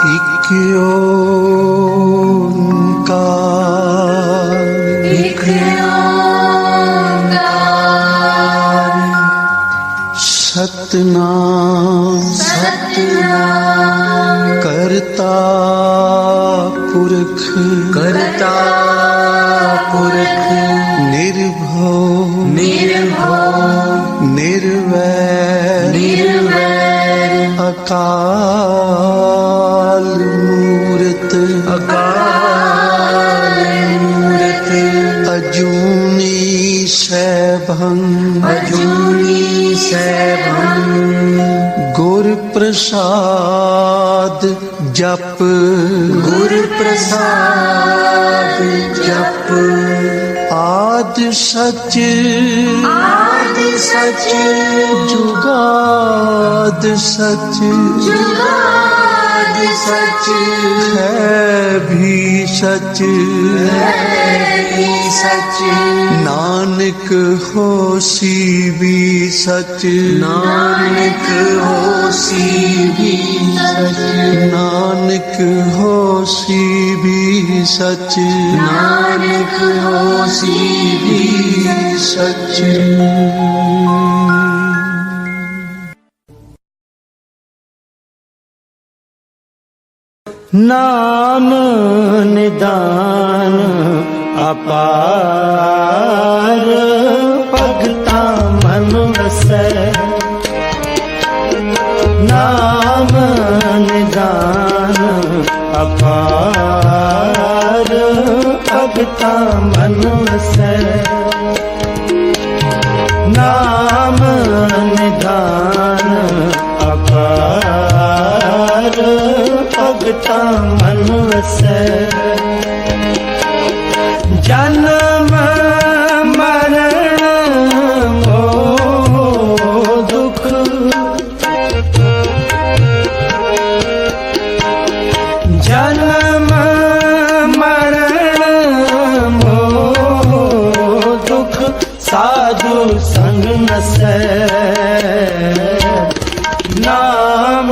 एक ओंकार, एक ओंकार, सतनाम सतनाम, करता पुरख, करता पुरख, निर्भव निर्भव, निर्वैर निर्वैर, अकाल मूरत, अकाल मूरत, अजूनी सैभं, अजूनी सैभं, गुर प्रसाद जप, गुर प्रसाद जप, आद सच आद सच, जुगाद सच, जुगाद सच, है भी सच, है भी सच, नानक होसी भी सच, नानक होसी भी सच, नानक होसी भी सच, नानक होसी भी सच। नाम निदान अपार, भगता मन वसै, नाम निदान अपार, भगता मन वसै, नाम निदान अपार, भगता मन वसै, जन्म मरण मोह दुख, जन्म मरण मोह दुख, साधु संग नसै, नाम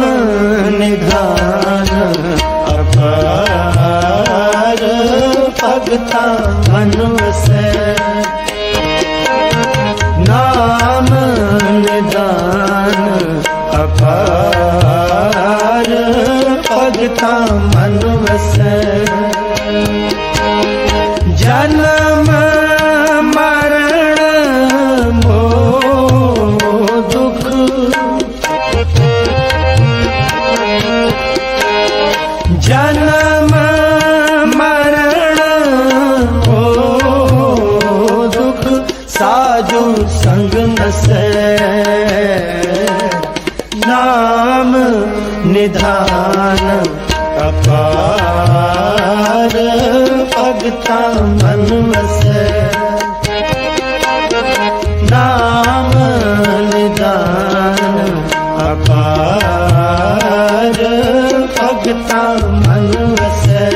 निधान अपार, भगता मन वसै, नाम निदान अपार, भगता मन वसै, जन्म मरण मोह दुख, जन्म मरण मोह दुख, साधु संग नसै, नाम निधान अपार, भगता मन वसै, नाम निदान अपार, भगता मन वसै,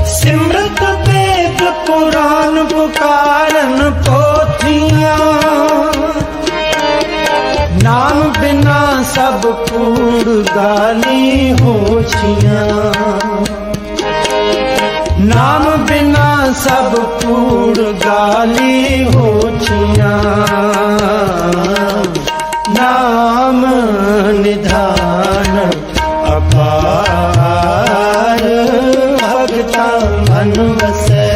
सिमरत वेद पुराण पुकारन पोथियां, नाम बिना सब कूड़ गाली होशियां, नाम बिना सब कूड़ गाली होशियां, नाम निधान अपार, भगता मन वसै,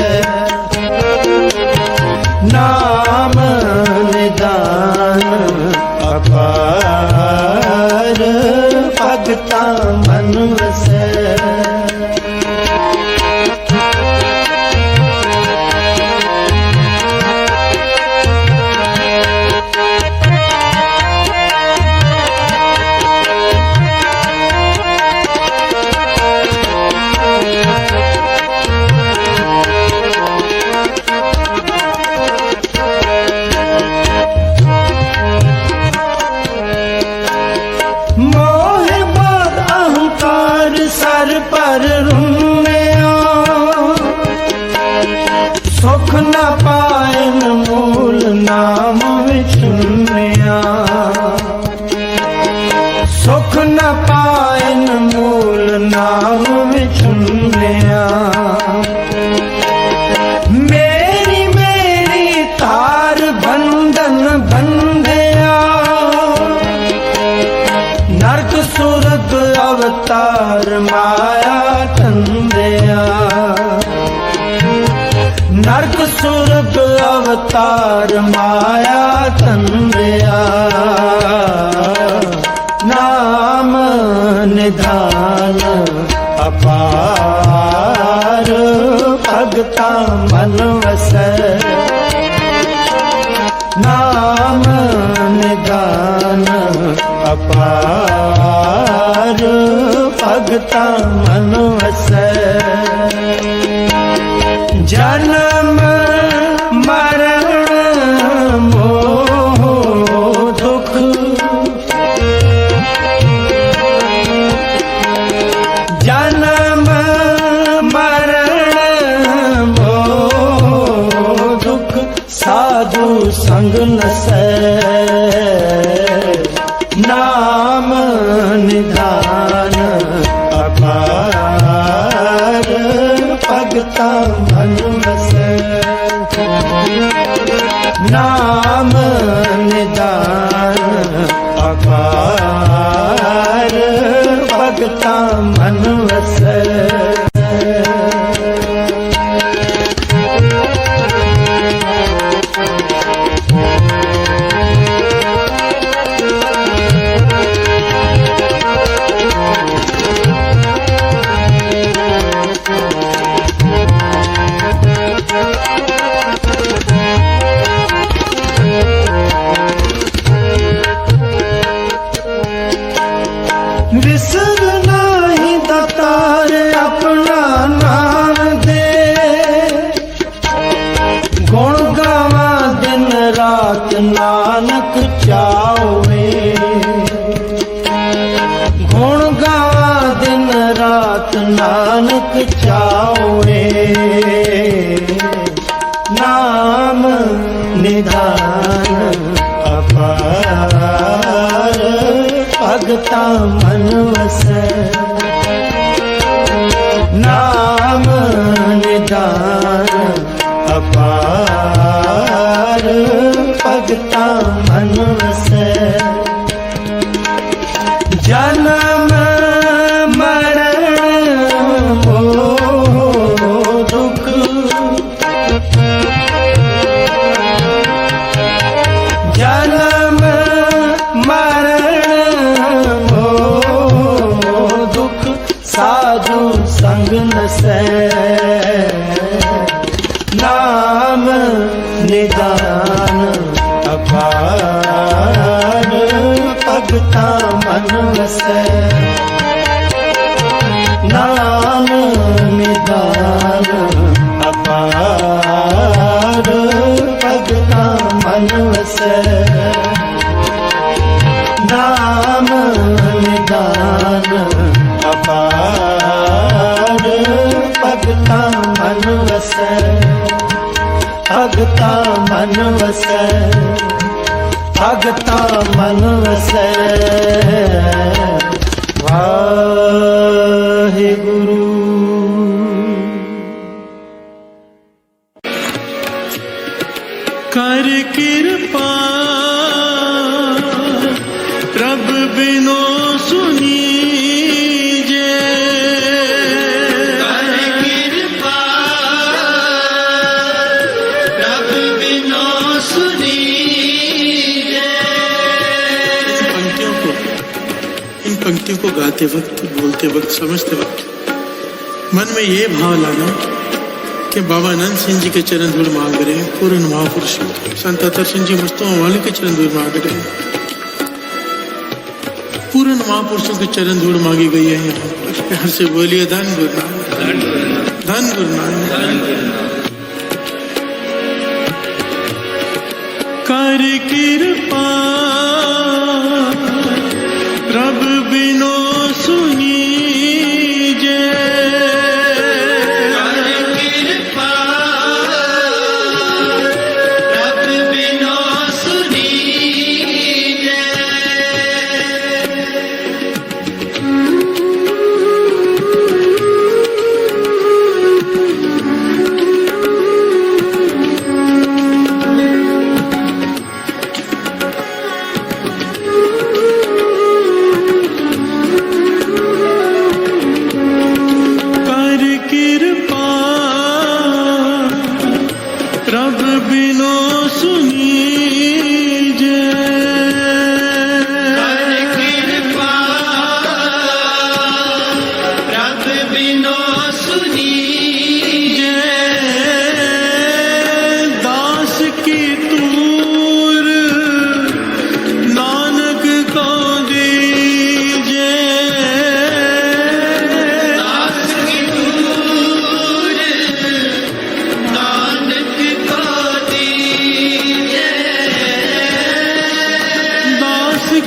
नाम निदान अपार, भगता मन वसै, बनिया मेरी मेरी तार बंधन बंधिया नरक सुरग अवतार माया तंदिया नरक सुरग अवतार माया तंदिया नाम निधान अपार भगता मन वसै नाम निधान अपार भगता मन वसै जन्म मरण मोह दुख जन्म मरण मोह दुख साधु संग नसै नाम निधान अपार भगता मन वसै नाम निधान अपार भगता मन वसै विसर नाही दातार अपना नाम दे गुण गावा दिन रात नानक चावे गुण गावा दिन रात नानक चावे नाम निधान अपार भगता मन वसै नाम निधान अपार भगता मन वसै जन्म मरण मोह दुख जन्म मरण दुख साधु संग नसै नाम निधान अपार भगता मन वसै नाम निधान अपार भगता मन वसै नाम निधान अपार भगता मन वसै भगता मन वसै भगता मन वसै वाहिगुरु कर कृपा प्रभ बिनो सुनीजे कर कृपा प्रभ बिनो सुनीजे इन पंक्तियों को गाते वक्त बोलते वक्त समझते वक्त मन में ये भाव लाना कि बाबा आनंद सिंह जी के चरण धूल मांग रहे हैं, पूर्ण महापुरुष संत अतर सिंह जी मुस्तफा वाले के चरण धूल मांग रहे हैं, पूर्ण महापुरुषों के चरण धूल मांगी गई है। यहाँ पर प्यार से बोलिए धन गुरु नानक, धन गुरु नानक। कर कृपा प्रभु बिनो सुनीजे,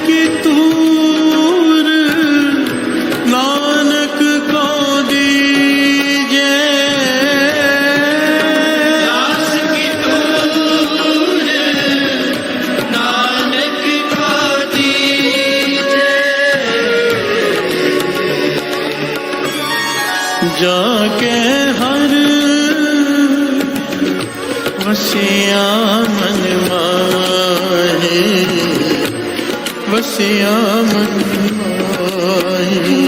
की तूर नानक को दीजे, दास की तूर नानक को दीजे, जाके हर वसिया मन माहे, वसिया मन माहे।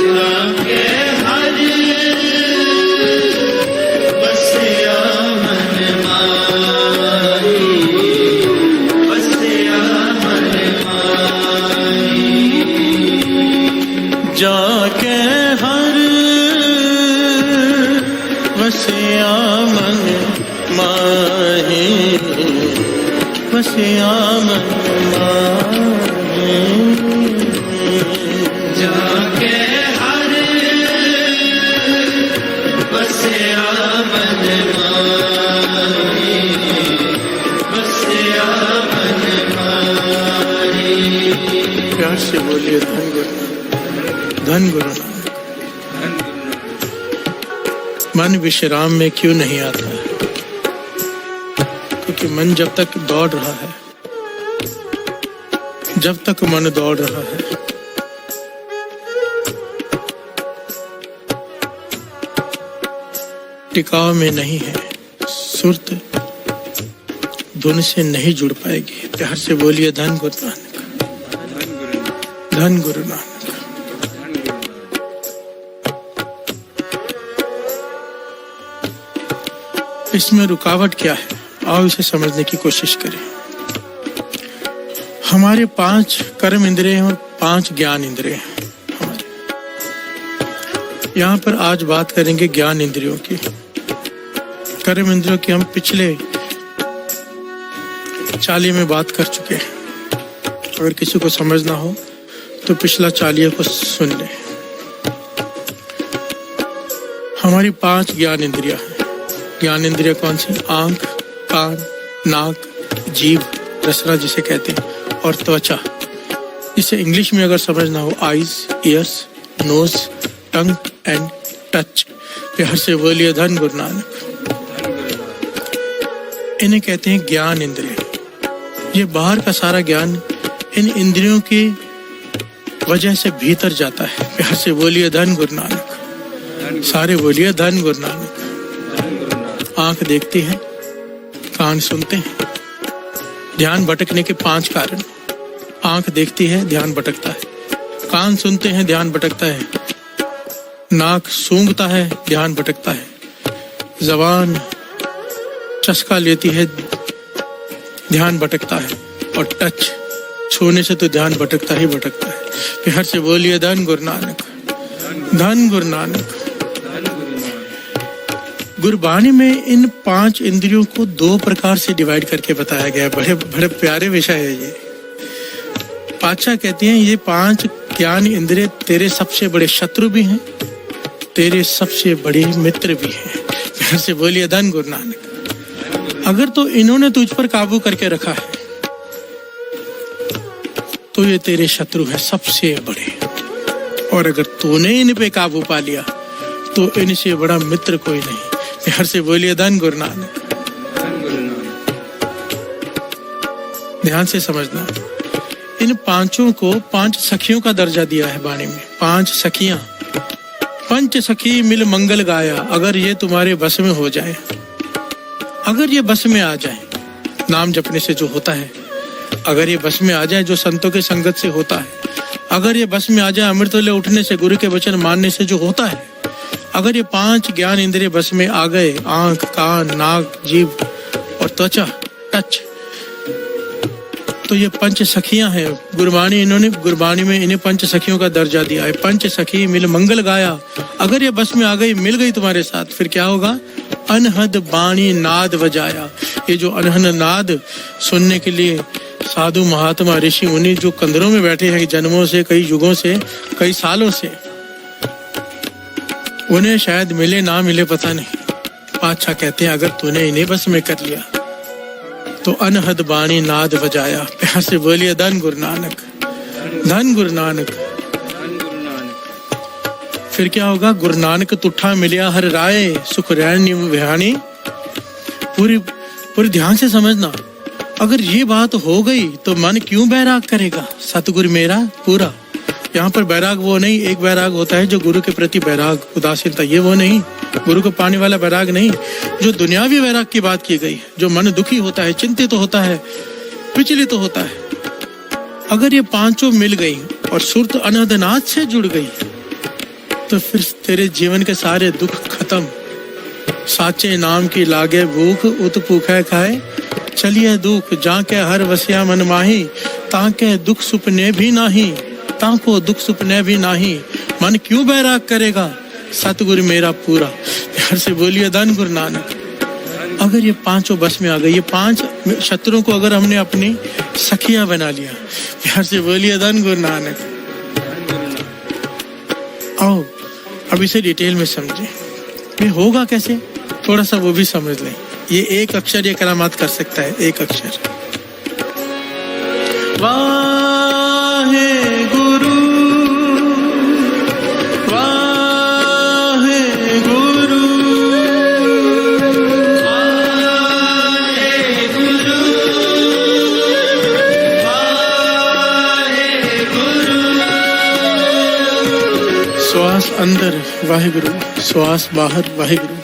जाके हर बसिया मन माही, बसिया मन माही, जाके हर वसिया मन माहे, वसिया मन माहे। जाके हर बसिया मन माही, बसिया मन माही। प्यार से बोलिए धन गुरु, धन गुरु। मन विश्राम में क्यों नहीं आता है? क्योंकि मन जब तक दौड़ रहा है, जब तक मन दौड़ रहा है, टिकाव में नहीं है, सुरत धुन से नहीं जुड़ पाएगी। प्यार से बोलिए धन गुरु नानक, धन गुरु नानक। इसमें रुकावट क्या है? आओ इसे समझने की कोशिश करें। हमारे 5 कर्म इंद्रिय और 5 ज्ञान इंद्रिय हैं हमारे। यहाँ पर आज बात करेंगे ज्ञान इंद्रियों की। कर्म इंद्रियों की हम पिछले 40 में बात कर चुके हैं। अगर किसी को समझना हो तो पिछला 40 को सुन ले। हमारी 5 ज्ञान इंद्रियां हैं। ज्ञान इंद्रिय कौन सी? आंख, कान, नाक, जीभ, रसना जिसे कहते हैं, और त्वचा। इसे इंग्लिश में अगर समझना हो, eyes, ears, nose, tongue and touch. प्यार से बोलिए धन गुरु नानक। इन्हें कहते हैं ज्ञान इंद्रिय। ये बाहर का सारा ज्ञान इन इंद्रियों की वजह से भीतर जाता है। प्यार से बोलिए धन गुरु नानक। सारे बोलिए धन गुरु नानक। आंख देखती है, कान सुनते हैं। ध्यान भटकने के 5 कारण। आंख देखती है, ध्यान भटकता है। कान सुनते हैं, ध्यान भटकता है। नाक सूंघता है, ध्यान भटकता है। जबान चस्का लेती है, ध्यान भटकता है। और टच, छूने से तो ध्यान भटकता ही भटकता है। प्यार से बोलिए धन गुरु नानक, धन गुरु नानक। गुरबाणी में इन 5 इंद्रियों को 2 प्रकार से डिवाइड करके बताया गया है। बड़े बड़े प्यारे विषय है ये। पातशाह कहते हैं ये 5 ज्ञान इंद्रिय तेरे सबसे बड़े शत्रु भी हैं, तेरे सबसे बड़े मित्र भी हैं। प्यार से बोलिए धन गुरु नानक। अगर तो इन्होंने तुझ पर काबू करके रखा है तो ये तेरे शत्रु है सबसे बड़े, और अगर तूने इन पे काबू पा लिया तो इनसे बड़ा मित्र कोई नहीं। प्यार से बोलिए धन गुरु नानक। ध्यान से समझना, इन 5 को 5 सखियों का दर्जा दिया है वाणी में। 5 सखियां, पंच सखी मिल मंगल गाया। अगर ये तुम्हारे बस में हो जाए, अगर ये बस में आ जाए, नाम जपने से जो होता है, अगर ये बस में आ जाए, जो संतों के संगत से होता है, अगर ये बस में आ जाए, अमृत ले उठने से, गुरु के वचन मानने से जो होता है, अगर ये 5 ज्ञान इंद्रिय बस में आ गए, आंख, कान, नाक, जीभ और त्वचा, टच, तो ये 5 सखियां हैं। गुरबाणी में इन्हें 5 सखियों का दर्जा दिया है। 5 सखी मिल मंगल गाया। अगर ये बस में आ गई, मिल गई तुम्हारे साथ, फिर क्या होगा? अनहद बाणी नाद बजाया। ये जो अनहद नाद सुनने के लिए साधु महात्मा ऋषि मुनि जो कंदरों में बैठे हैं जन्मों से, कई युगों से, कई सालों से, उन्हें शायद मिले ना मिले पता नहीं। पातशाह कहते हैं अगर तूने इन्हें बस में कर लिया तो अनहद बाणी नाद बजाया। प्यार से बोलिए धन गुरु नानक, धन गुरु नानक। फिर क्या होगा? गुरु नानक तुठा मिलिया हर राय, सुख रैन विहानी। पूरी ध्यान से समझना, अगर ये बात हो गई तो मन क्यों बैराग करेगा? सतगुरु मेरा पूरा। यहाँ पर बैराग वो नहीं, एक बैराग होता है जो गुरु के प्रति बैराग, उदासीनता, ये वो नहीं, गुरु को पाने वाला बैराग नहीं। जो दुनियावी बैराग की बात की गई, जो मन दुखी होता है, चिंतित तो होता है, विचलित तो होता है, अगर ये पांचों मिल गई और सुरत अनहदनाथ से जुड़ गई तो फिर तेरे जीवन के सारे दुख खत्म। साचे नाम की लागे भूख, उत भूखे खाए चलिए दुख, जाके हर वसिया मन माही, ताके दुख सुपने भी नाही, ताको दुख सुपने भी नाही, मन क्यों बैराग करेगा? सतगुरु मेरा पूरा। प्यार से बोलिए धन गुरु नानक। अगर ये पांचों बस में आ गए, ये पांच शत्रुओं को अगर हमने अपनी सखिया बना लिया, प्यार से बोलिए धन गुरु नानक। आओ अब इसे डिटेल में समझे, ये होगा कैसे, थोड़ा सा वो भी समझ लें। ये एक अक्षर ये करामात कर सकता है, एक अक्षर। वाहे गुरु, वाहे गुरु, वाहे गुरु, वाहे गुरु। श्वास अंदर वाहिगुरु, श्वास बाहर वाहिगुरु।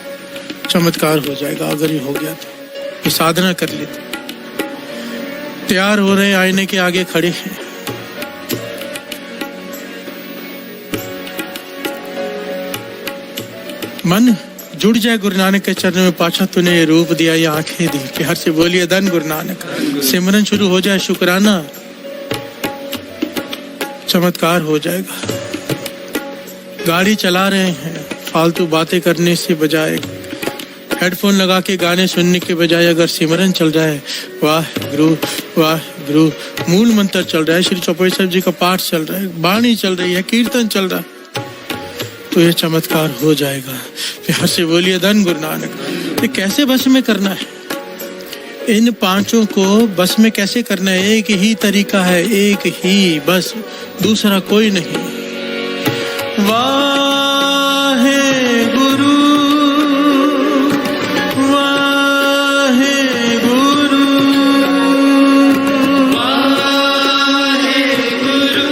चमत्कार हो जाएगा अगर ये हो गया तो। ये साधना कर लेते, तैयार हो रहे, आईने के आगे खड़े हैं। मन जुड़ जाए गुरु नानक के चरणों में, पाछा तूने ये रूप दिया, ये आंखें दी। प्यार से बोलिए धन गुरु नानक। सिमरन शुरू हो जाए, शुक्राना, चमत्कार हो जाएगा। गाड़ी चला रहे हैं, फालतू बातें करने से बजाय, हेडफोन लगा के गाने सुनने के बजाय अगर सिमरन चल रहा है, वाह गुरु वाह गुरु, मूल मंत्र चल रहा है, श्री चौपाई साहब जी का पाठ चल रहा है, बाणी चल रही है, कीर्तन चल रहा है, तो ये चमत्कार हो जाएगा। प्यार से बोलिए धन गुरु नानक। ये कैसे बस में करना है? इन पांचों को बस में कैसे करना है? एक ही तरीका है, एक ही बस, दूसरा कोई नहीं। वाहे गुरु, वाहे गुरु, वाहे गुरु,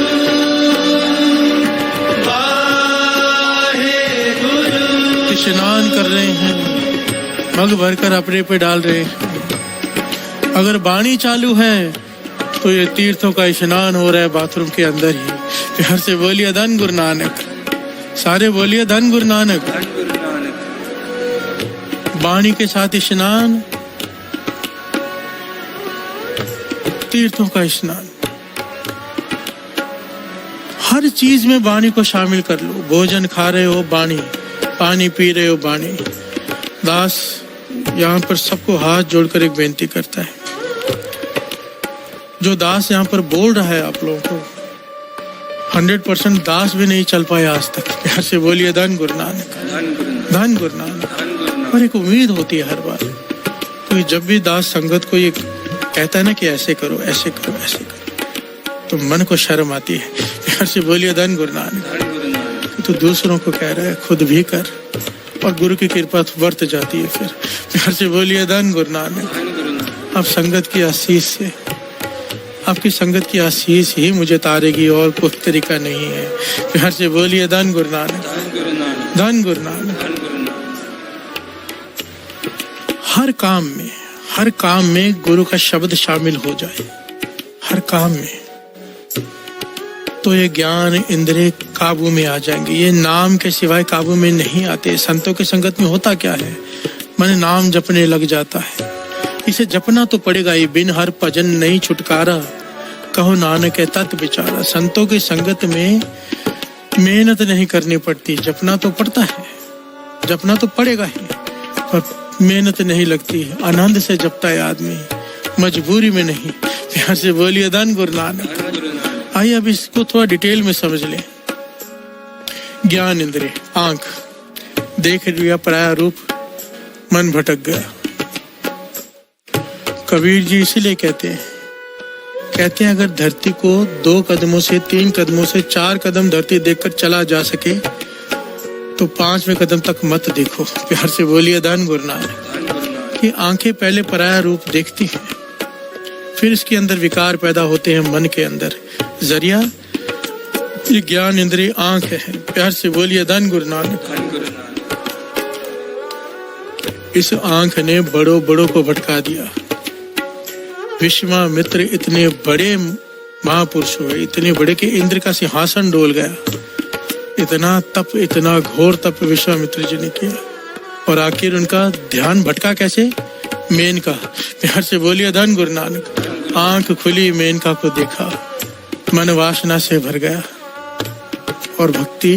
वाहे गुरु। स्नान कर रहे हैं, मग भरकर अपने पे डाल रहे हैं। अगर बाणी चालू है तो ये तीर्थों का स्नान हो रहा है बाथरूम के अंदर ही। प्यार से बोलिए धन गुरु नानक, सारे बोलिए धन गुरु नानक। बाणी के साथ स्नान, तीर्थों का स्नान, हर चीज में बाणी को शामिल कर लो। भोजन खा रहे हो बाणी, पानी पी रहे हो बाणी। दास यहाँ पर सबको हाथ जोड़कर एक बेनती करता है, जो दास यहाँ पर बोल रहा है आप लोगों को 100% दास भी नहीं चल पाया आज तक। प्यार से बोलिए धन गुरु नानक, धन गुरु नानक। और एक उम्मीद होती है हर बार, कोई जब भी दास संगत को ये कहता है ना कि ऐसे करो ऐसे करो ऐसे करो, तो मन को शर्म आती है। प्यार से बोलिए धन गुरु नानक। तो दूसरों को कह रहा है, खुद भी कर, और गुरु की कृपा बरत जाती है फिर। प्यार से बोलिए धन गुरु नानक। अब संगत की आशीष से, आपकी संगत की आशीष ही मुझे तारेगी, और कोई तरीका नहीं है। प्यार से बोलिए धन गुरु नानक, धन गुरु नानक। हर काम में गुरु का शब्द शामिल हो जाए, हर काम में, तो ये ज्ञान इंद्रिय काबू में आ जाएंगे। ये नाम के सिवाय काबू में नहीं आते। संतों की संगत में होता क्या है, मन नाम जपने लग जाता है। इसे जपना तो पड़ेगा ही, बिन हर भजन नहीं छुटकारा, कहो नानक है तत् बिचारा। संतों की संगत में मेहनत नहीं करनी पड़ती, जपना तो पड़ता है, जपना तो पड़ेगा ही, पर मेहनत नहीं लगती। आनंद से जपता है आदमी, मजबूरी में नहीं। प्यार से बोलिए धन गुरु नानक। आइए अब इसको थोड़ा डिटेल में समझ लें। ज्ञान इंद्रिय, आंख देख लिया पराया रूप, मन भटक गया। कबीर जी इसीलिए कहते हैं अगर धरती को 2 कदमों से 3 कदमों से 4 कदम धरती देखकर चला जा सके तो 5वें कदम तक मत देखो। प्यार से बोलिए धन गुरु नानक। कि आंखें पहले पराया रूप देखती हैं, फिर इसके अंदर विकार पैदा होते हैं मन के अंदर। जरिया ये ज्ञान इंद्रिय आंख है। प्यार से बोलिए धन गुरु नानक। इस आंख ने बड़ों बड़ों को भटका दिया। विश्वामित्र इतने बड़े महापुरुष हुए, इतने बड़े कि इंद्र का सिंहासन डोल गया। इतना तप, इतना घोर तप विश्वामित्र जी ने किया और आखिर उनका ध्यान भटका कैसे? मेनका। प्यार से बोलिए धन गुरु नानक। आंख खुली, मेनका को देखा, मन वासना से भर गया और भक्ति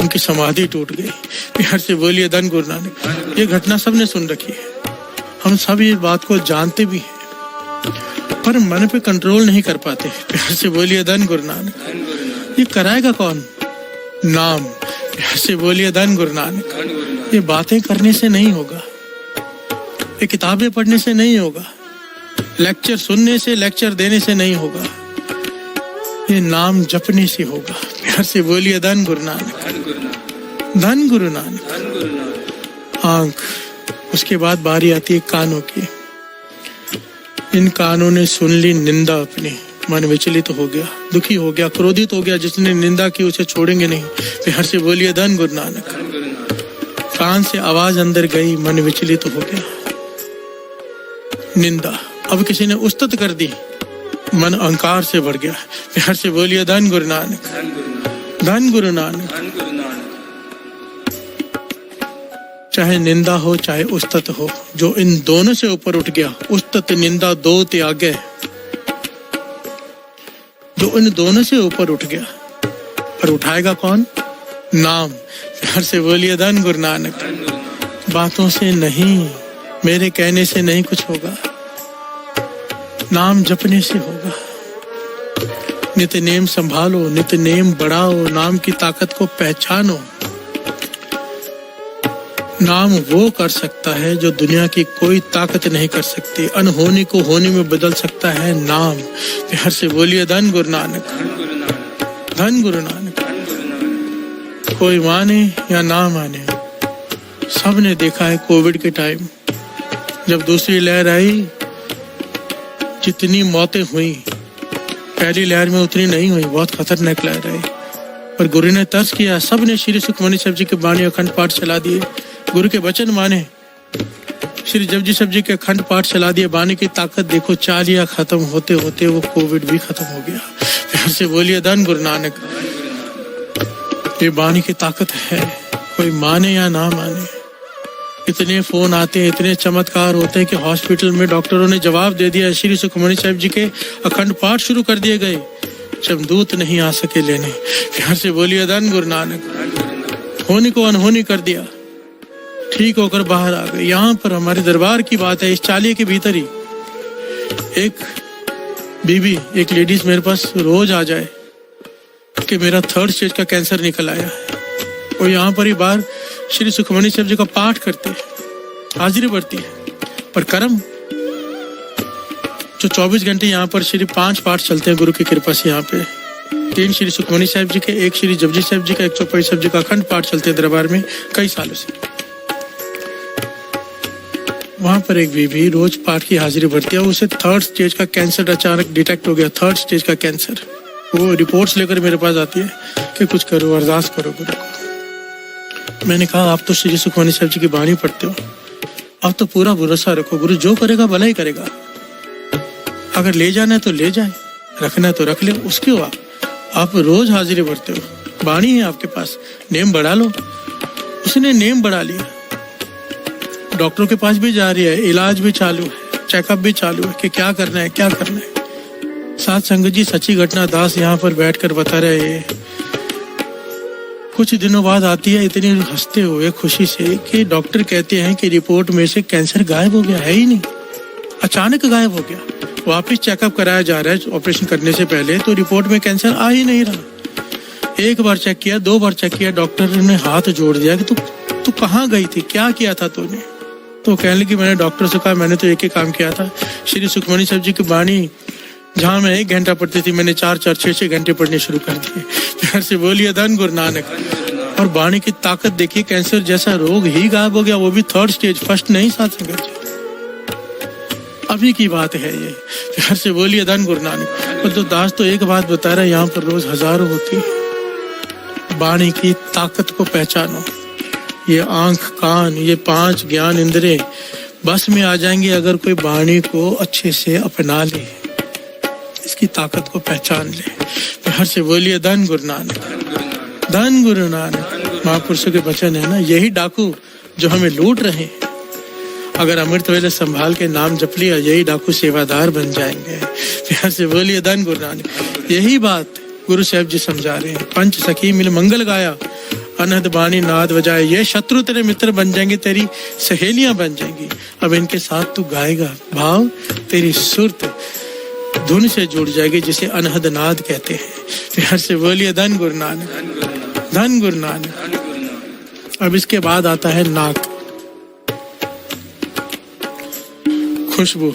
उनकी समाधि टूट गई। प्यार से बोलिए धन गुरु नानक। ये घटना सबने सुन रखी है, हम सब ये बात को जानते भी हैं, पर मन पे कंट्रोल नहीं कर पाते। प्यार से बोलिए धन गुरु नानक। ये कराएगा कौन? नाम। प्यार से बोलिए धन गुरु नानक। ये बातें करने से नहीं होगा, ये किताबें पढ़ने से नहीं होगा, लेक्चर सुनने से, लेक्चर देने से नहीं होगा, ये नाम जपने से होगा। प्यार से बोलिए धन गुरु नानक। धन गुरु नानक। आंख, उसके बाद बारी आती है कानों की। इन कानों ने सुन ली निंदा अपनी, मन विचलित हो गया, दुखी हो गया, क्रोधित हो गया। जिसने निंदा की उसे छोड़ेंगे नहीं। प्यार से बोलिए धन गुरु नानक। कान से आवाज अंदर गई, मन विचलित हो गया। निंदा, अब किसी ने उस्तत कर दी, मन अहंकार से भर गया। प्यार से बोलिए धन गुरु नानक। धन गुरु नानक। चाहे निंदा हो चाहे उस्तत हो, जो इन दोनों से ऊपर उठ गया, उस्तत निंदा दो त्यागे, जो इन दोनों से ऊपर उठ गया, पर उठाएगा कौन? नाम। प्यार से बोलिए धन गुरु नानक। बातों से नहीं, मेरे कहने से नहीं कुछ होगा, नाम जपने से होगा। नित्य नेम संभालो, नित्य नेम बढ़ाओ, नाम की ताकत को पहचानो। नाम वो कर सकता है जो दुनिया की कोई ताकत नहीं कर सकती। अनहोनी को होने में बदल सकता है नाम। प्यार से बोलिए धन गुरु नानक। धन गुरु नानक। कोई माने या ना माने, सबने देखा है कोविड के टाइम जब दूसरी लहर आई, जितनी मौतें हुई पहली लहर में उतनी नहीं हुई, बहुत खतरनाक लहर आई। पर गुरु ने तर्स किया, सबने श्री सुखमनी साहब जी के बाणी अखंड पाठ चला दिए, गुरु के वचन माने, श्री जपजी साहब जी के अखंड पाठ चला दिए। बाणी की ताकत देखो, चालियां खत्म होते होते वो कोविड भी खत्म हो गया। प्यार से बोलिए धन गुरु नानक। ये बाणी की ताकत है, कोई माने या ना माने। इतने फोन आते हैं, इतने चमत्कार होते हैं कि हॉस्पिटल में डॉक्टरों ने जवाब दे दिया, श्री सुखमनी साहब जी के अखंड पाठ शुरू कर दिए गए, जमदूत नहीं आ सके लेने। प्यार से बोलिए धन गुरु नानक। होनी को अनहोनी कर दिया, ठीक होकर बाहर आ गए। यहाँ पर हमारे दरबार की बात है, इस चालिये के भीतर ही एक बीबी, एक लेडीज मेरे पास रोज आ जाए कि मेरा 3rd स्टेज का कैंसर निकल आया है। और यहाँ पर ही बाहर श्री सुखमनी साहब जी का पाठ करते हैं, हाजिरी बढ़ती है। पर कर्म जो 24 घंटे यहाँ पर श्री 5 पाठ चलते हैं गुरु की कृपा से। यहाँ पे 3 श्री सुखमनी साहब जी के, 1 श्री जपजी साहब जी का, 1 चौपाई साहब जी का अखंड पाठ चलते हैं दरबार में कई सालों से। वहां पर एक बीबी रोज पाठ की हाजिरी भरती है, उसे 3rd स्टेज का कैंसर अचानक डिटेक्ट हो गया। 3rd स्टेज का कैंसर। वो रिपोर्ट्स लेकर मेरे पास आती है कि कुछ करो, अरदास करो गुरु को। मैंने कहा आप तो श्री सुखमनी साहब जी की बाणी पढ़ते हो, आप तो पूरा भरोसा रखो, गुरु जो करेगा भला ही करेगा। अगर ले जाना है तो ले जाए, रखना है तो रख ले, उसके बाद आप रोज हाजिरी भरते हो, बाणी है आपके पास, नेम बढ़ा लो। उसने नेम बढ़ा लिया, डॉक्टरों के पास भी जा रही है, इलाज भी चालू है, चेकअप भी चालू है कि क्या करना है, क्या करना है। साथ संगत जी सच्ची घटना दास यहाँ पर बैठकर बता रहे हैं। कुछ दिनों बाद आती है इतनी हंसते हुए खुशी से कि डॉक्टर कहते हैं कि रिपोर्ट में से कैंसर गायब हो गया, है ही नहीं, अचानक गायब हो गया। वापस चेकअप कराया जा रहा है ऑपरेशन करने से पहले, तो रिपोर्ट में कैंसर आ ही नहीं रहा। 1 बार चेक किया, 2 बार चेक किया, डॉक्टर ने हाथ जोड़ दिया कि तू कहाँ गई थी, क्या किया था तूने, तो कहने लगी मैंने डॉक्टर से कहा मैंने तो एक ही काम किया था, श्री सुखमनी साहब जी की वाणी जहाँ मैं 1 घंटा पढ़ती थी मैंने 4-4, 6-6 घंटे पढ़ने शुरू कर दिए। प्यार से बोलिए धन गुरु नानक। और वाणी की ताकत देखिए, कैंसर जैसा रोग ही गायब हो गया, वो भी 3rd स्टेज, फर्स्ट नहीं साथ संगत जी, अभी की बात है ये। प्यार से बोलिए धन गुरु नानक। और तो दास तो एक बात बता रहा है, यहाँ पर रोज हजारों होती है। वाणी की ताकत को पहचानो। ये आंख, कान, ये 5 ज्ञान इंद्रिय बस में आ जाएंगे अगर कोई वाणी को अच्छे से अपना ले, इसकी ताकत को पहचान ले। प्यार से बोलिए धन गुरु नानक, धन गुरु नानक। महापुरुषों के वचन है ना, यही डाकू जो हमें लूट रहे हैं, अगर अमृत वेले संभाल के नाम जप लिया, यही डाकू सेवादार बन जाएंगे। प्यार से बोलिए धन गुरु नानक। यही बात गुरु साहब जी समझा रहे हैं। 5 सखी मिल मंगल गाया, अनहद बाणी नाद बजाए, ये शत्रु तेरे मित्र बन जाएंगे, तेरी सहेलियां बन जाएंगी। अब इनके साथ तू गाएगा, भाव तेरी सुरत धुन से जुड़ जाएगी, जिसे अनहद नाद कहते हैं। प्यार से बोलिए धन गुरु नानक, धन गुरु नानक। अब इसके बाद आता है नाक, खुशबू।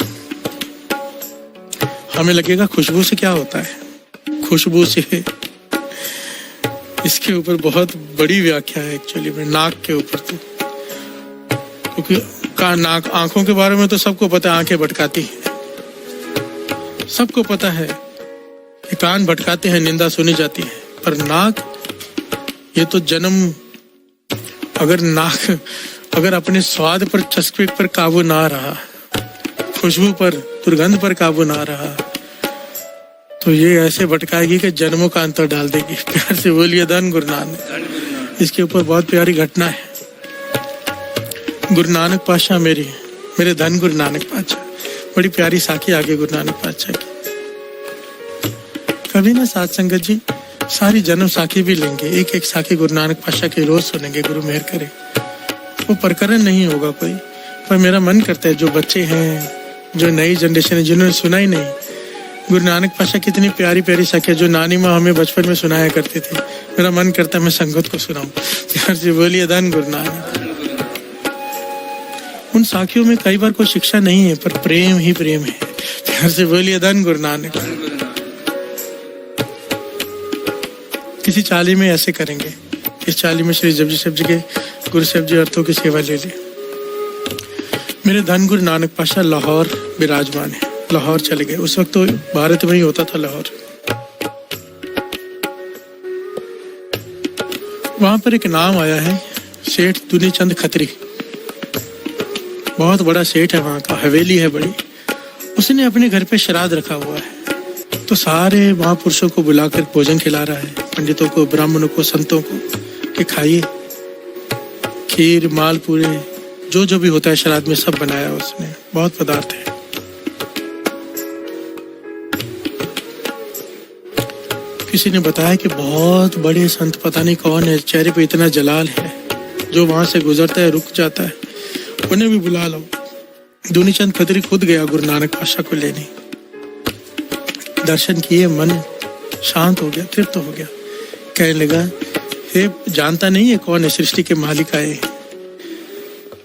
हमें लगेगा खुशबू से क्या होता है, खुशबू से इसके ऊपर बहुत बड़ी व्याख्या है एक्चुअली में, नाक के ऊपर। तो क्योंकि का नाक, आंखों के बारे में तो सबको पता है, आंखें भटकाती हैं, सबको पता है, कान भटकाते हैं, निंदा सुनी जाती है। पर नाक, ये तो जन्म, अगर नाक अगर अपने स्वाद पर, चस्पे पर काबू ना रहा, खुशबू पर, दुर्गंध पर काबू ना रहा, तो ये ऐसे भटकाएगी कि जन्मों का अंतर डाल देगी। प्यार से बोलिए धन गुरु नानक। इसके ऊपर बहुत प्यारी घटना है। गुरु नानक पातशाह मेरे धन गुरु नानक पातशाह, बड़ी प्यारी साखी आगे गुरु नानक पातशाह की। कभी ना साथ संगत जी सारी जन्म साखी भी लेंगे, एक एक साखी गुरु नानक पातशाह की रोज सुनेंगे, गुरु मेहर करे। वो प्रकरण नहीं होगा कोई, पर मेरा मन करता है जो बच्चे हैं, जो नई जनरेशन है, जिन्होंने सुना ही नहीं, गुरु नानक पातशाह कितनी प्यारी प्यारी साखी, जो नानी माँ हमें बचपन में सुनाया करते थे, मेरा मन करता है मैं संगत को सुनाऊं। प्यार से बोलिए धन गुरु नानक। उन साखियों में कई बार कोई शिक्षा नहीं है, पर प्रेम ही प्रेम है। प्यार से बोलिए धन गुरु नानक। किसी चाली में ऐसे करेंगे, इस चाली में श्री जपजी साहब जी के गुरु साहब जी अर्थों की सेवा ले ली। मेरे धन गुरु नानक पातशाह लाहौर विराजमान है, लाहौर चले गए। उस वक्त तो भारत में ही होता था लाहौर। वहां पर एक नाम आया है, सेठ दुनीचंद खत्री, बहुत बड़ा सेठ है, वहां का हवेली है बड़ी। उसने अपने घर पे श्राद्ध रखा हुआ है, तो सारे महापुरुषों को बुलाकर भोजन खिला रहा है, पंडितों को, ब्राह्मणों को, संतों को, कि खाइए। खीर, मालपूरे, जो जो भी होता है श्राद्ध में सब बनाया उसने, बहुत पदार्थ है। किसी ने बताया कि बहुत बड़े संत, पता नहीं कौन है, चेहरे पे इतना जलाल है, जो वहां से गुजरता है रुक जाता है, उन्हें भी बुला लो। दुनीचंद खत्री खुद गया गुरु नानक पातशाह को लेने, दर्शन किए, मन शांत हो गया, तृप्त हो गया। कहने लगा, हे जानता नहीं है कौन है, सृष्टि के मालिक आए हैं।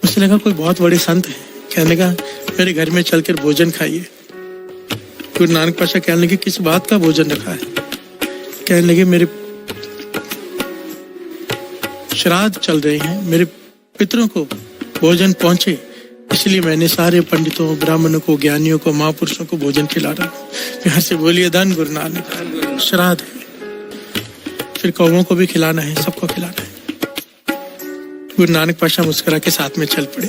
उसे लगा कोई बहुत बड़े संत है। कहने लगा मेरे घर में चलकर भोजन खाइए। गुरु नानक पातशाह कहने लगे किस बात का भोजन रखा है? कहने लगे मेरे श्राद्ध चल रहे हैं, मेरे पितरों को भोजन पहुंचे, इसलिए मैंने सारे पंडितों, ब्राह्मणों को, ज्ञानियों को, महापुरुषों को भोजन खिला रहा हूँ। प्यार से बोलिए धन गुरु नानक। श्राद्ध है, फिर कौवों को भी खिलाना है, सबको खिलाना है। गुरु नानक पातशाह मुस्कुरा के साथ में चल पड़े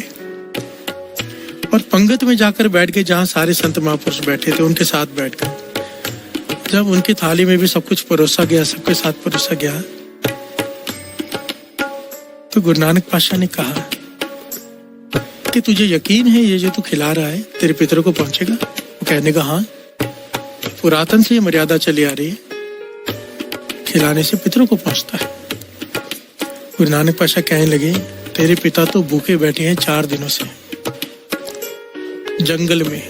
और पंगत में जाकर बैठ गए, जहाँ सारे संत महापुरुष बैठे थे उनके साथ बैठ गए। जब उनकी थाली में भी सब कुछ परोसा गया, सबके साथ परोसा गया, तो गुरु नानक पातशाह ने कहा कि तुझे यकीन है ये जो तू खिला रहा है तेरे पितरों को पहुंचेगा? वो कहने का हाँ, पुरातन से ये मर्यादा चली आ रही है, खिलाने से पितरों को पहुंचता है। गुरु नानक पातशाह कहने लगे तेरे पिता तो भूखे बैठे हैं 4 दिनों से, जंगल में,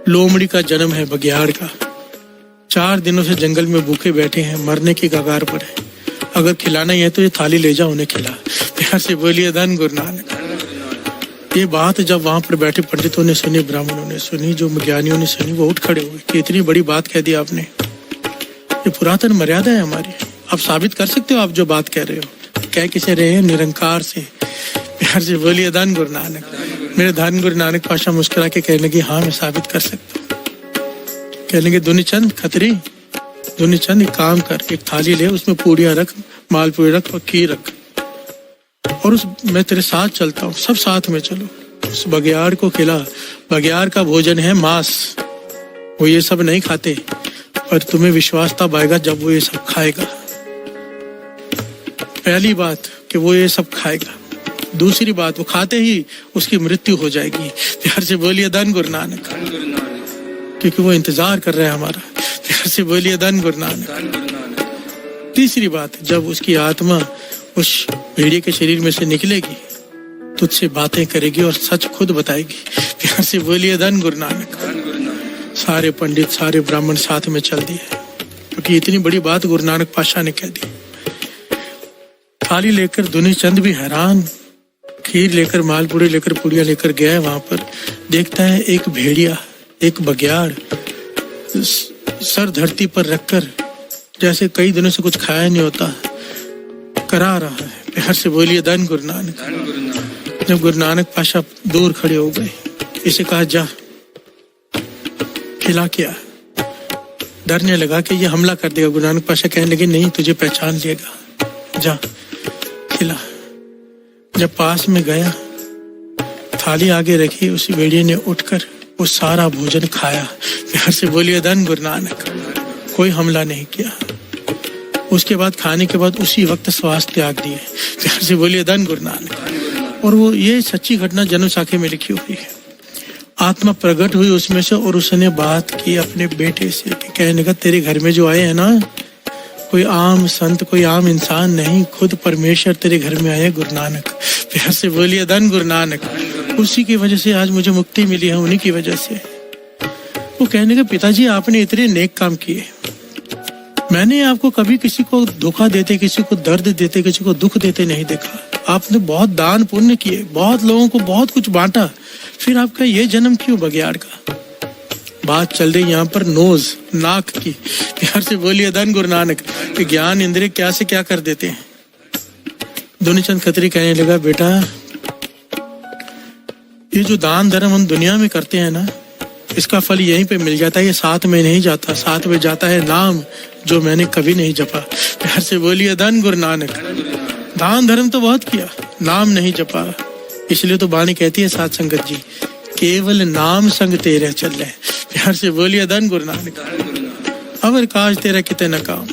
लोमड़ी का जन्म है बघियाड़ का, 4 दिनों से जंगल में भूखे बैठे हैं, मरने की कगार पर है। अगर खिलाना ही है तो ये थाली ले जाओ, उन्हें खिला। प्यार से बोलिए धन गुरु नानक। ये बात जब वहां पर बैठे पंडितों ने सुनी, ब्राह्मणों ने सुनी, जो ज्ञानियों ने सुनी, वो उठ खड़े हुए कि इतनी बड़ी बात कह दी आपने। ये पुरातन मर्यादा है हमारी। आप साबित कर सकते हो आप जो बात कह रहे हो। कह किसे रहे हैं? निरंकार से। प्यार से बोलिए धन गुरु नानक। मेरे धन गुरु नानक पाशा मुस्कुरा के कहने लगे हाँ मैं साबित कर सकता हूँ। कहने लगे दुनिचंद खत्री, दुनिचंद एक काम कर, एक थाली ले, उसमें पूड़ियां रख, मालपुड़े रख और खीर रख, और उस मैं तेरे साथ चलता हूँ, सब साथ में चलो। उस बघियाड़ को खिला। बघियाड़ का भोजन है मांस, वो ये सब नहीं खाते, पर तुम्हें विश्वास तब आएगा जब वो ये सब खाएगा। पहली बात कि वो ये सब खाएगा। दूसरी बात, वो खाते ही उसकी मृत्यु हो जाएगी। प्यार से बोलिए धन गुरु नानक, क्योंकि वो इंतजार कर रहा है हमारा। प्यार से बोलिए धन गुरु नानक। तीसरी बात, जब उसकी आत्मा उस भेड़िए के शरीर में से निकलेगी, तुझसे बातें करेगी और सच खुद बताएगी। प्यार से बोलिए धन गुरु नानक। सारे पंडित, सारे ब्राह्मण साथ में चल दिए, क्योंकि इतनी बड़ी बात गुरु नानक पातशाह ने कह दी। थाली लेकर दुनिचंद भी हैरान, खीर लेकर, मालपुड़े लेकर, पुड़िया लेकर गया। वहां पर देखता है एक भेड़िया, एक बघियाड़ सर धरती पर रखकर, जैसे कई दिनों से कुछ खाया नहीं होता, करा रहा है। प्यार से बोलिए धन गुरु नानक। जब गुरु नानक पातशाह दूर खड़े हो गए, इसे कहा जा खिला क्या। डरने लगा कि ये हमला कर देगा। गुरु नानक पातशाह कहने लगे नहीं, तुझे पहचान लेगा, जा खिला। जब पास में गया, थाली आगे रखी, उसी भेड़िए ने उठकर वो सारा भोजन खाया। प्यार से बोलिए धन गुरु नानक। कोई हमला नहीं किया। उसके बाद खाने के बाद उसी वक्त श्वास त्याग दिए। प्यार से बोलिए धन गुरु नानक। और वो ये सच्ची घटना जन्म साखे में लिखी हुई है। आत्मा प्रकट हुई उसमें से और उसने बात की अपने बेटे से कि कहने का तेरे घर में जो आए हैं ना, कोई आम संत, कोई आम इंसान नहीं, खुद परमेश्वर तेरे घर में आए गुरु नानक। प्यार से बोलिए धन गुरु नानक। उसी की वजह से आज मुझे मुक्ति मिली है, उन्हीं की वजह से। वो कहने का पिताजी आपने इतने नेक काम किए, मैंने आपको कभी किसी को धोखा देते, किसी को दर्द देते, किसी को दुख देते नहीं देखा। आपने बहुत दान पुण्य किए, बहुत लोगों को बहुत कुछ बांटा, फिर आपका ये जन्म क्यों बघियाड़ का। बात चल रही यहाँ पर नोज, नाक की। प्यार से बोलिए धन गुरु नानक। कि ज्ञान इंद्रिय क्या से क्या कर देते हैं। दुनिचंद खत्री कहने लगा बेटा, ये जो दान धर्म हम दुनिया में करते हैं ना, इसका फल यहीं पे मिल जाता है। ये साथ में नहीं जाता, साथ में जाता है नाम जो मैंने कभी नहीं जपा। प्यार से बोलिए धन गुरु नानक। दान धर्म तो बहुत किया, नाम नहीं जपा। इसलिए तो बानी कहती है साथ संगत जी, केवल नाम संग तेरे चल रहे। प्यार से बोलिए धन गुरु नानक। अवर काज तेरा कितने न काम।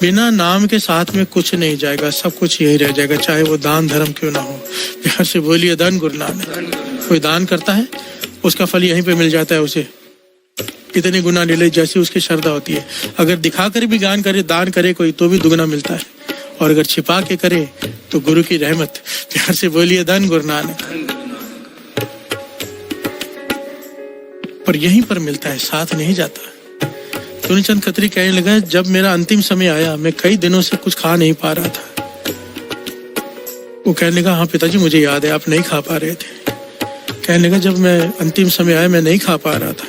बिना नाम के साथ में कुछ नहीं जाएगा, सब कुछ यही रह जाएगा, चाहे वो दान धर्म क्यों ना हो। प्यार से बोलिए धन गुरु नानक। कोई दान करता है, उसका फल यहीं पे मिल जाता है उसे। कितने गुना ले ले, जैसी उसकी श्रद्धा होती है। अगर दिखा कर भी दान करे, कोई तो भी दुगना मिलता है, और अगर छिपा के करे तो गुरु की रहमत। प्यार से बोलिए धन गुरु नानक। पर यहीं पर मिलता है, साथ नहीं जाता। दुनिचंद खत्री कहने लगा जब मेरा अंतिम समय आया, मैं कई दिनों से कुछ खा नहीं पा रहा था। वो कहने लगा हाँ पिताजी मुझे याद है, आप नहीं खा पा रहे थे। कहने लगा जब मैं अंतिम समय आया, मैं नहीं खा पा रहा था,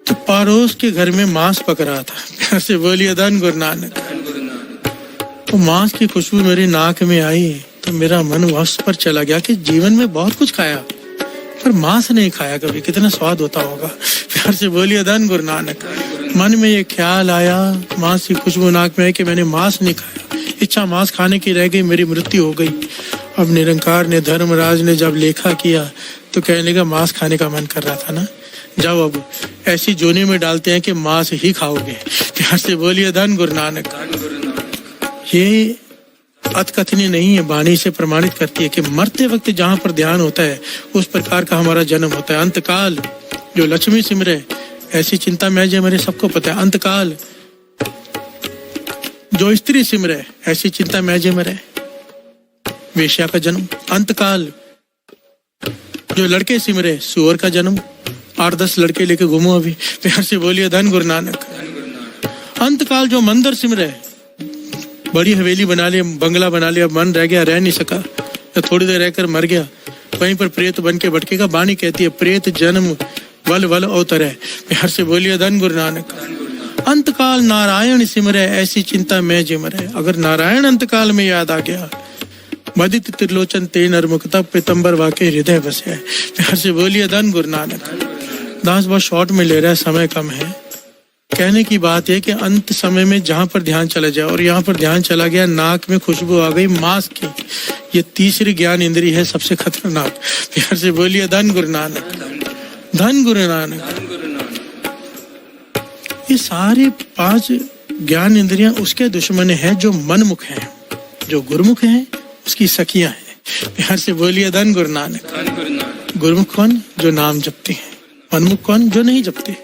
तो पड़ोस के घर में मांस पक रहा था। प्यार से बोलिए धन गुरु नानक। वो मांस की खुशबू मेरी नाक में आई तो मेरा मन उस पर चला गया कि जीवन में बहुत कुछ खाया, पर मांस नहीं खाया कभी, कितना स्वाद होता होगा। प्यार से बोलिए धन गुरु नानक। मन में ये ख्याल आया, मांस की खुशबू नाक में आई कि मैंने मांस नहीं खाया, इच्छा मांस खाने की रह गई, मेरी मृत्यु हो गई। अब निरंकार ने, धर्मराज ने जब लेखा किया तो कहने का मांस खाने का मन कर रहा था ना, जाओ अब ऐसी जोनी में डालते हैं कि मांस ही खाओगे। प्यार से बोलिए धन गुरु नानक। ये अतकथनी नहीं है, वाणी से प्रमाणित करती है कि मरते वक्त जहाँ पर ध्यान होता है उस प्रकार का हमारा जन्म होता है। अंतकाल जो लक्ष्मी सिमरे ऐसी चिंता में जो मेरे सबको पता है। अंतकाल जो स्त्री सिमरे ऐसी चिंता में जो मरे, वेश्या का जन्म। अंतकाल जो लड़के सिमरे, सुअर का जन्म। 8-10 लड़के लेके घूमो अभी। प्यार से बोलिए धन गुरु नानक। अंतकाल जो मंदिर सिमरे, बड़ी हवेली बना लिया, बंगला बना लिया, मन रह गया, रह नहीं सका, या थोड़ी देर रहकर मर गया, वहीं पर प्रेत बन के भटकेगा। बाणी कहती है प्रेत जन्म वल वल अवतरै। प्यार से बोलिए धन गुरु नानक। अंतकाल नारायण सिमरै ऐसी चिंता मैं जिमरै। अगर नारायण अंतकाल में याद आ गया, मदित त्रिलोचन ते नरमुखता पीतंबर वाके हृदय बसे। प्यार से बोलिए धन गुरु नानक। दास बहुत शॉर्ट में ले रहा है, समय कम है। कहने की बात है कि अंत समय में जहां पर ध्यान चला जाए, और यहाँ पर ध्यान चला गया, नाक में खुशबू आ गई मांस की, ये तीसरी ज्ञान इंद्री है सबसे खतरनाक। प्यार से बोलिए धन गुरु नानक, धन गुरु नानक। ये सारे 5 ज्ञान इंद्रियां उसके दुश्मन है जो मनमुख है, जो गुरुमुख है उसकी सखियां हैं। प्यार से बोलिए धन गुरु नानक। गुरुमुख कौन? जो नाम जपते हैं। मनमुख कौन? जो नहीं जपते।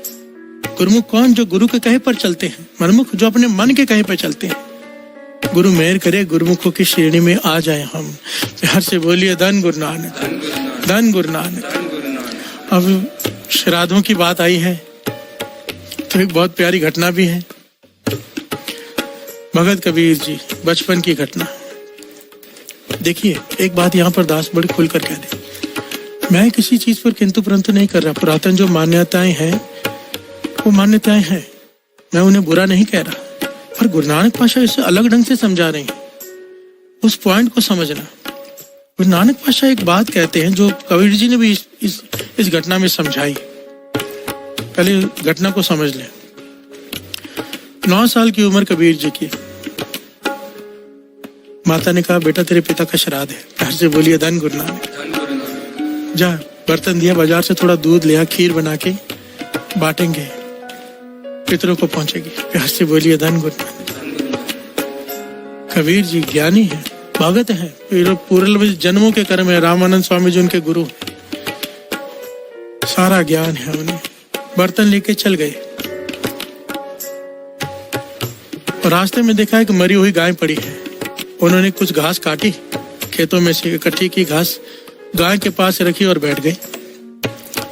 गुरुमुख कौन? जो गुरु के कहे पर चलते हैं। मनमुख जो अपने मन के कहे पर चलते हैं। गुरु मेहर करे गुरुमुखों की श्रेणी में आ जाए हम। प्यार से बोलिए धन गुरु नानक, धन गुरु नानक। अब श्राद्धों की बात आई है तो एक बहुत प्यारी घटना भी है। भगत कबीर जी बचपन की घटना। देखिए एक बात यहाँ पर दास बड़ी खुलकर कह दे, मैं किसी चीज पर किंतु परंतु नहीं कर रहा। पुरातन जो मान्यताएं हैं वो मान्यताएं हैं, मैं उन्हें बुरा नहीं कह रहा, पर गुरु नानक पातशाह इसे अलग ढंग से समझा रहे हैं। उस पॉइंट को समझना। गुरु नानक पातशाह एक बात कहते हैं जो कबीर जी ने भी इस घटना में समझाई। पहले घटना को समझ लें। 9 साल की उम्र कबीर जी की। माता ने कहा बेटा तेरे पिता का श्राद्ध है। प्यार से बोलिए धन गुरु नानक। जा बर्तन दिया, बाजार से थोड़ा दूध लिया, खीर बना के बांटेंगे, पितरों को पहुंचेगी। प्यार से बोलिए धन गुरु नानक। कबीर जी ज्ञानी है, भगत है, पूर्व जन्मों के कर्म है। रामानंद स्वामी जी उनके गुरु, सारा ज्ञान है उन्हें। बर्तन लेके चल गए और रास्ते में देखा एक मरी हुई गाय पड़ी है। उन्होंने कुछ घास काटी, खेतों में से इकट्ठी की घास गाय के पास रखी और बैठ गए।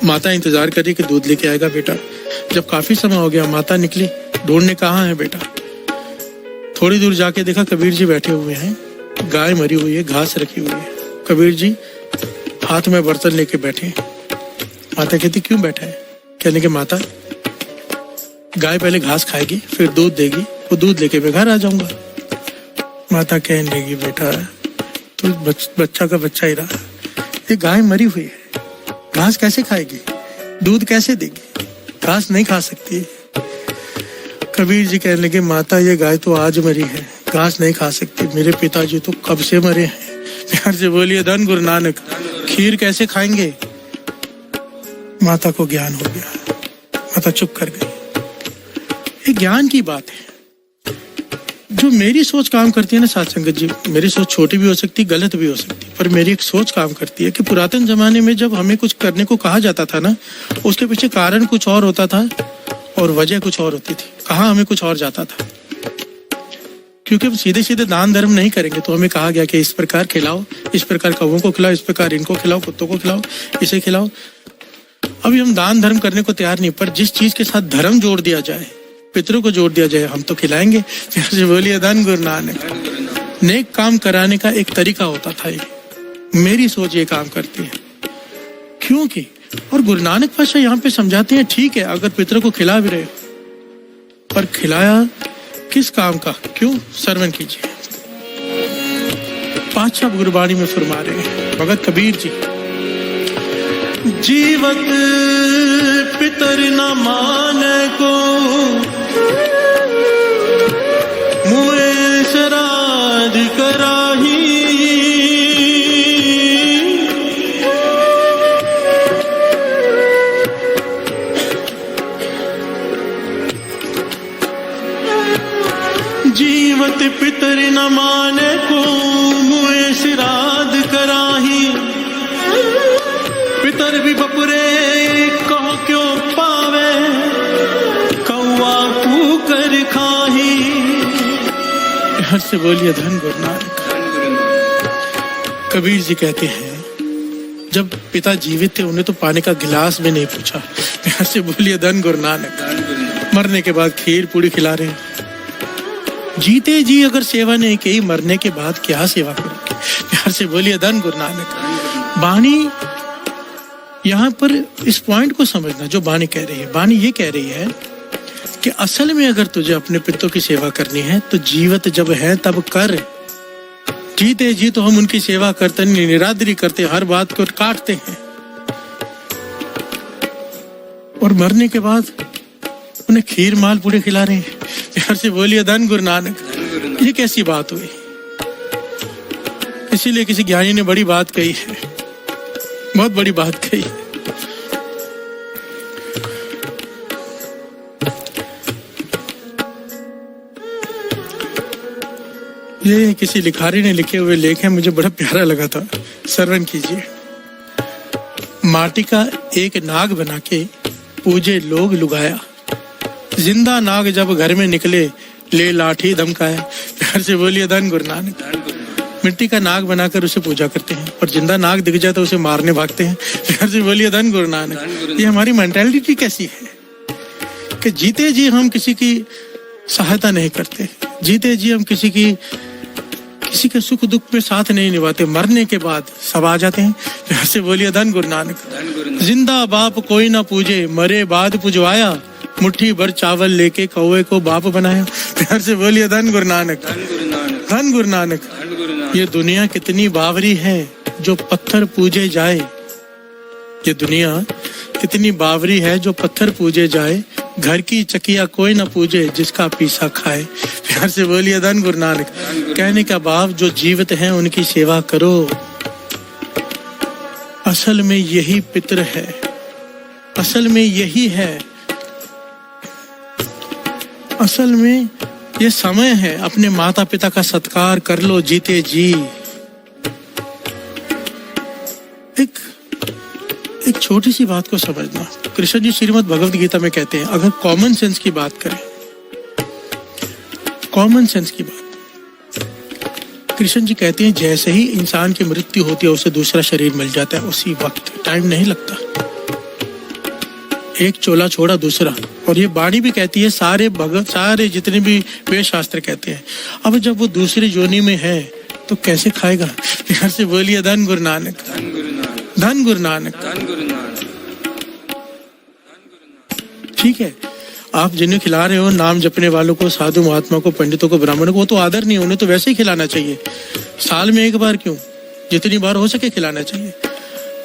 माता इंतजार करी कि दूध लेके आएगा बेटा। जब काफी समय हो गया, माता निकली ढूंढने, कहाँ है बेटा। थोड़ी दूर जाके देखा कबीर जी बैठे हुए हैं, गाय मरी हुई है, घास रखी हुई है। कबीर जी हाथ में बर्तन लेके बैठे। माता कहती क्यों बैठा है? कहने के माता गाय पहले घास खाएगी फिर दूध देगी, वो दूध लेके मैं घर आ जाऊंगा। माता कहने लगी बेटा तू बच्चा का बच्चा ही रहा, ये गाय मरी हुई है, घास कैसे खाएगी, दूध कैसे देगी, घास नहीं खा सकती। कबीर जी कहने लगे माता ये गाय तो आज मरी है, घास नहीं खा सकती, मेरे पिताजी तो कब से मरे हैं। प्यार से बोलिए धन गुरु नानक। खीर कैसे खाएंगे? माता को ज्ञान हो गया, माता चुप कर गई। ये ज्ञान की बात है। जो मेरी सोच काम करती है ना साथ संगत जी, मेरी सोच छोटी भी हो सकती, गलत भी हो सकती, पर मेरी एक सोच काम करती है कि पुरातन जमाने में जब हमें कुछ करने को कहा जाता था ना, उसके पीछे कारण कुछ और होता था और वजह कुछ और होती थी। कहाँ हमें कुछ और जाता था, क्योंकि हम सीधे सीधे दान धर्म नहीं करेंगे। तो हमें कहा गया कि इस प्रकार खिलाओ, इस प्रकार कौवों को खिलाओ, इस प्रकार इनको खिलाओ, कुत्तों को खिलाओ, इसे खिलाओ। अभी हम दान धर्म करने को तैयार नहीं, पर जिस चीज के साथ धर्म जोड़ दिया जाए, पितरों को जोड़ दिया जाए, हम तो खिलाएंगे। जैसे बोलिए धन गुरु नानक। नेक काम कराने का एक तरीका होता था, ये मेरी सोच ये काम करती है। क्योंकि और गुरु नानक पातशाह यहाँ पे समझाते हैं ठीक है अगर पितरों को खिला भी रहे हो, पर खिलाया किस काम का, क्यों? श्रवण कीजिए। पातशाह गुरबाणी में फरमा रहे हैं भगत कबीर जी, जीवत पितर न माने को मुए श्राद्ध कराही, जीवत पितर न माने को मुए श्राद्ध कराही, पितर भी बपुरे कहो क्यों पावे, कौआ पूकर खाही। हर से बोलिए धन गुरु नानक। कबीर जी कहते हैं जब पिता जीवित थे उन्हें तो पानी का गिलास भी नहीं पूछा। हर से बोलिए धन गुरु नानक। मरने के बाद खीर पूड़ी खिला रहे। जीते जी अगर सेवा नहीं की, मरने के बाद क्या सेवा करोगे? प्यार से बोलिए धन गुरु नानक। वाणी यहां पर इस पॉइंट को समझना जो वाणी कह रही है। वाणी ये कह रही है कि असल में अगर तुझे अपने पितरों की सेवा करनी है तो जीवित जब है तब कर। जीते जी तो हम उनकी सेवा करते नहीं, निरादरी करते, हर बात को काटते हैं, और मरने के बाद उन्हें खीर माल पूरे खिला रहे हैं। प्यार से बोलिए धन गुरु नानक। ये कैसी बात हुई? इसीलिए किसी ज्ञानी ने बड़ी बात कही है, बहुत बड़ी बात कही है। ये किसी लिखारी ने लिखे हुए लेख है, मुझे बड़ा प्यारा लगा था, श्रवण कीजिए। माटी का एक नाग बना के पूजे लोग लुगाया, जिंदा नाग जब घर में निकले ले लाठी धमकाया। प्यार से बोलिए धन गुरु नानक। मिट्टी का नाग बनाकर उसे पूजा करते हैं और जिंदा नाग दिख जाए तो उसे मारने भागते हैं। प्यार से बोलिए धन गुरु नानक। ये हमारी मेंटालिटी कैसी है कि जीते जी हम किसी की सहायता नहीं करते, जीते जी हम किसी के सुख दुख में साथ नहीं निभाते, मरने के बाद सब आ जाते हैं। प्यार से बोलिए धन गुरु नानक। जिंदा बाप कोई ना पूजे, मरे बाद पुजवाया, मुट्ठी भर चावल लेके कौवे को बाप बनाया। प्यार से बोलिए धन गुरु नानक। धन गुरु नानक। ये दुनिया कितनी बावरी है जो पत्थर पूजे जाए, ये दुनिया कितनी बावरी है जो पत्थर पूजे जाए, घर की चकिया कोई ना पूजे जिसका पीसा खाए। प्यार से बोलिए धन गुरु नानक। कहने का भाव जो जीवित हैं उनकी सेवा करो। असल में यही पितर है, असल में यही है, असल में ये समय है। अपने माता पिता का सत्कार कर लो जीते जी। एक छोटी सी बात को समझना। कृष्ण जी श्रीमद् भगवद गीता में कहते हैं, अगर कॉमन सेंस की बात करें, कॉमन सेंस की बात, कृष्ण जी कहते हैं जैसे ही इंसान की मृत्यु होती है उसे दूसरा शरीर मिल जाता है, उसी वक्त, टाइम नहीं लगता। एक चोला छोड़ा दूसरा। और ये वाणी भी कहती है, सारे जितने भी वेद शास्त्र कहते हैं, अब जब वो दूसरी योनि में है तो कैसे खाएगा? प्यार से बोलिए धन गुरु नानक। धन गुरु नानक। ठीक है, आप जिन्हें खिला रहे हो, नाम जपने वालों को, साधु महात्मा को, पंडितों को, ब्राह्मणों को, वो तो आदर नहीं, उन्हें तो वैसे ही खिलाना चाहिए। साल में एक बार क्यों, जितनी बार हो सके खिलाना चाहिए।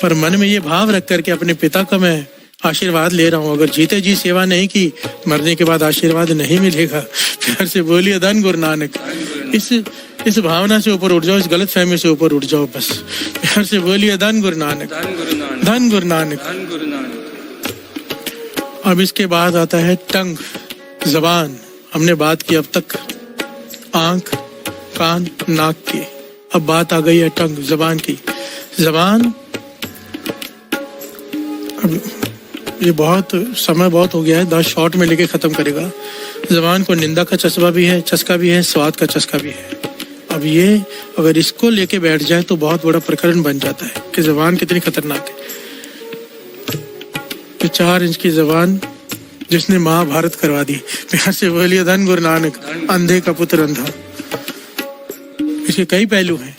पर मन में ये भाव रख करके अपने पिता का मैं आशीर्वाद ले रहा हूँ, अगर जीते जी सेवा नहीं की, मरने के बाद आशीर्वाद नहीं मिलेगा। प्यार से बोलिए धन गुरु नानक। इस भावना से ऊपर उठ जाओ, इस गलत फहमी से ऊपर उठ जाओ बस। प्यार से बोलिए धन गुरु नानक। धन गुरु नानक। अब इसके बाद आता है टंग, जबान। हमने बात की अब तक आंख, कान, नाक की, अब बात आ गई है टंग, जबान की। जबान, अब ये समय बहुत हो गया है, 10 शॉर्ट में लेके खत्म करेगा। जबान को निंदा का चस्का भी है, स्वाद का चस्का भी है। अब ये अगर इसको लेके बैठ जाए तो बहुत बड़ा प्रकरण बन जाता है कि जबान कितनी खतरनाक है। 4 इंच की जबान जिसने महाभारत करवा दी। प्यार से बोलिए धन गुरु नानक। अंधे का पुत्र अंधा। इसके कई पहलू हैं।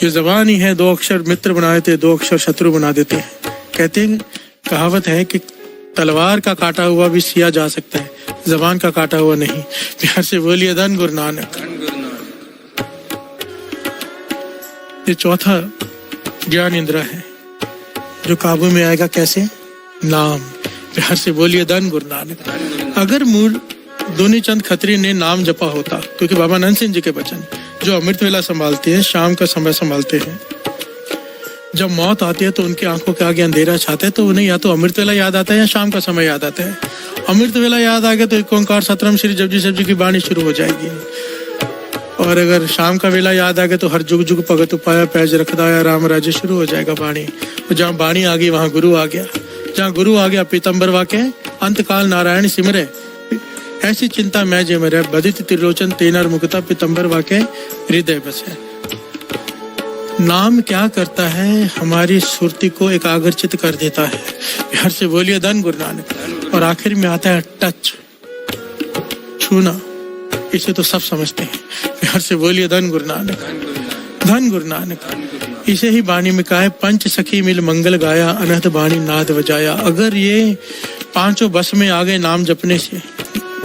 ये जबान ही है, 2 अक्षर मित्र बना देते, 2 अक्षर शत्रु बना देते हैं। कहते हैं, कहावत है कि तलवार का काटा हुआ भी सिया जा सकता है, जबान का काटा हुआ नहीं। प्यार से बोलिए धन गुरु नानक। ये चौथा ज्ञान इंद्र है जो काबू में आएगा, कैसे? नाम। प्यार से बोलिए धन गुरु नानक। अगर मूल दोनी चंद खत्री ने नाम जपा होता, क्योंकि बाबा नंद सिंह जी के वचन जो अमृत वेला संभालते हैं, शाम का समय संभालते हैं, जब मौत आती है तो उनकी आंखों के आगे अंधेरा छाता है, तो उन्हें या तो अमृत वेला याद आता है या शाम का समय याद आता है। अमृत वेला याद आ गया तो एक ओंकार सतरम श्री जपजी सब्जी की वाणी शुरू हो जाएगी। और अगर शाम का वेला याद आ गया तो हर जुग जुग भगत उपाया पैज रखदाया राम राज्य शुरू हो जाएगा वाणी। और जहाँ वाणी आ गई वहां गुरु आ गया, जहाँ गुरु आ गया पीतम्बर वाक्य अंतकाल नारायण सिमरे, ऐसी चिंता मैं जे मरे, बदित त्रिलोचन तेनर मुक्ता पीतम्बर वाक्य हृदय बसे। नाम क्या करता है? हमारी सुरती को एकाग्रचित कर देता है। प्यार से बोलिए धन गुरु नानक। और आखिर में आता है टच, छूना। इसे तो सब समझते हैं। प्यार से बोलिए धन गुरु नानक। धन गुरु नानक। इसे ही वाणी में कहा है, पंच सखी मिल मंगल गाया, अनहद वाणी नाद बजाया। अगर ये पांचों बस में आ गए नाम जपने से,